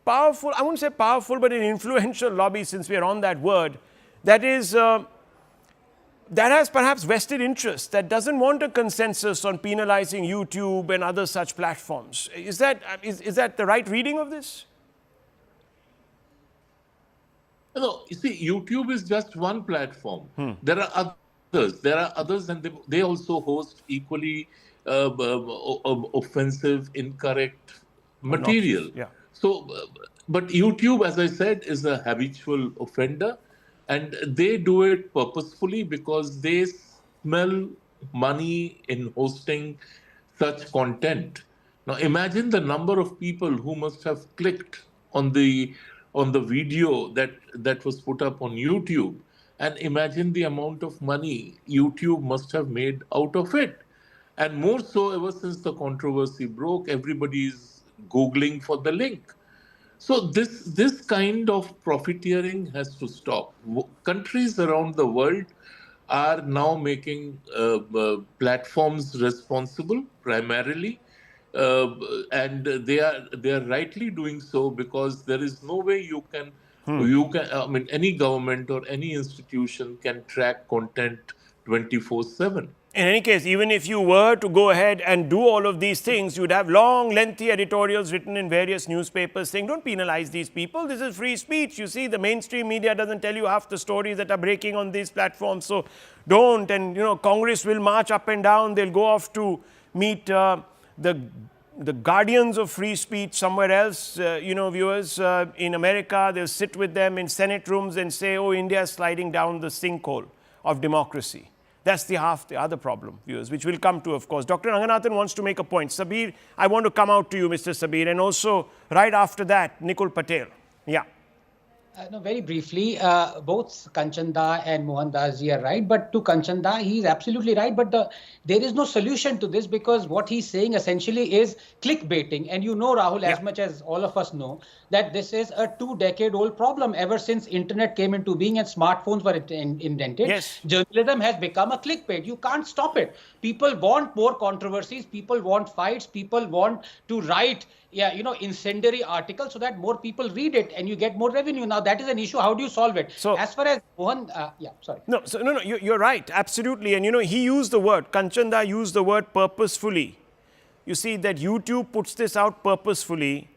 powerful, I wouldn't say powerful, but an influential lobby, since we are on that word, that is that has perhaps vested interests, that doesn't want a consensus on penalizing YouTube and other such platforms. Is that the right reading of this? No, you see, YouTube is just one platform. There are others. There are others, and they also host equally offensive, incorrect material. Yeah. So, but YouTube, as I said, is a habitual offender. And they do it purposefully because they smell money in hosting such content. Now imagine the number of people who must have clicked on the video that was put up on YouTube, and imagine the amount of money YouTube must have made out of it. And more so, ever since the controversy broke, everybody is Googling for the link. So this kind of profiteering has to stop. Countries around the world are now making platforms responsible primarily, and they are rightly doing so, because there is no way you can I mean, any government or any institution can track content 24/7. In any case, even if you were to go ahead and do all of these things, you'd have long, lengthy editorials written in various newspapers saying, don't penalize these people. This is free speech. You see, the mainstream media doesn't tell you half the stories that are breaking on these platforms. So don't. And, Congress will march up and down. They'll go off to meet the guardians of free speech somewhere else, viewers, in America. They'll sit with them in Senate rooms and say, oh, India is sliding down the sinkhole of democracy. That's the other problem, viewers, which we'll come to, of course. Dr. Ranganathan wants to make a point. Sabir, I want to come out to you, Mr. Sabir, and also right after that, Nikul Patel. Yeah. No, very briefly, both Kanchan Da and Mohan Das ji are right, but to Kanchan Da, he is absolutely right, but there is no solution to this, because what he's saying essentially is clickbaiting. And Rahul, as much as all of us know, that this is a 2-decade-old problem. Ever since internet came into being and smartphones were invented, journalism has become a clickbait. You can't stop it. People want more controversies, people want fights, people want to write incendiary articles so that more people read it and you get more revenue. Now that is an issue. How do you solve it? So as far as Mohan, No, you're right. Absolutely. And he used the word, Kanchan Da used the word purposefully. You see that YouTube puts this out purposefully.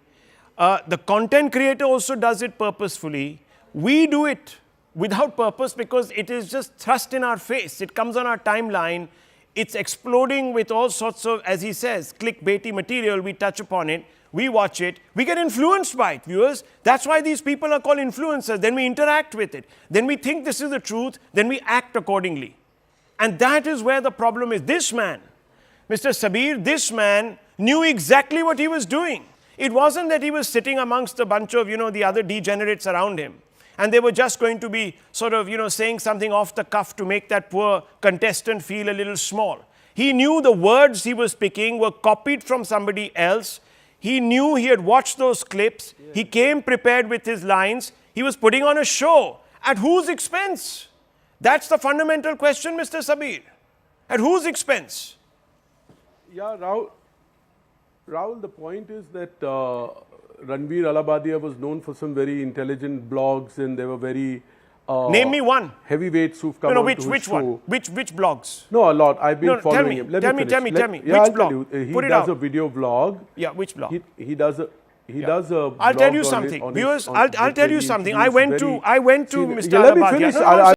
The content creator also does it purposefully. We do it without purpose because it is just thrust in our face. It comes on our timeline. It's exploding with all sorts of, as he says, clickbaity material. We touch upon it. We watch it. We get influenced by it, viewers. That's why these people are called influencers. Then we interact with it. Then we think this is the truth. Then we act accordingly. And that is where the problem is. This man, Mr. Sabir, this man knew exactly what he was doing. It wasn't that he was sitting amongst a bunch of, the other degenerates around him, and they were just going to be sort of, saying something off the cuff to make that poor contestant feel a little small. He knew the words he was picking were copied from somebody else. He knew he had watched those clips. He came prepared with his lines. He was putting on a show. At whose expense? That's the fundamental question, Mr. Sabir. At whose expense? Yeah, Rahul, the point is that Ranveer Allahbadia was known for some very intelligent blogs, and they were very name me one. Heavyweights who've come on to his which show. one? Which blogs? No, a lot. I've been following him. Tell me. Yeah, Which I'll blog? tell you. He Put it does out. a video vlog. Yeah, which blog? He does a I'll tell you something. Viewers, I'll tell you something. I went to Mr. Allahbadia.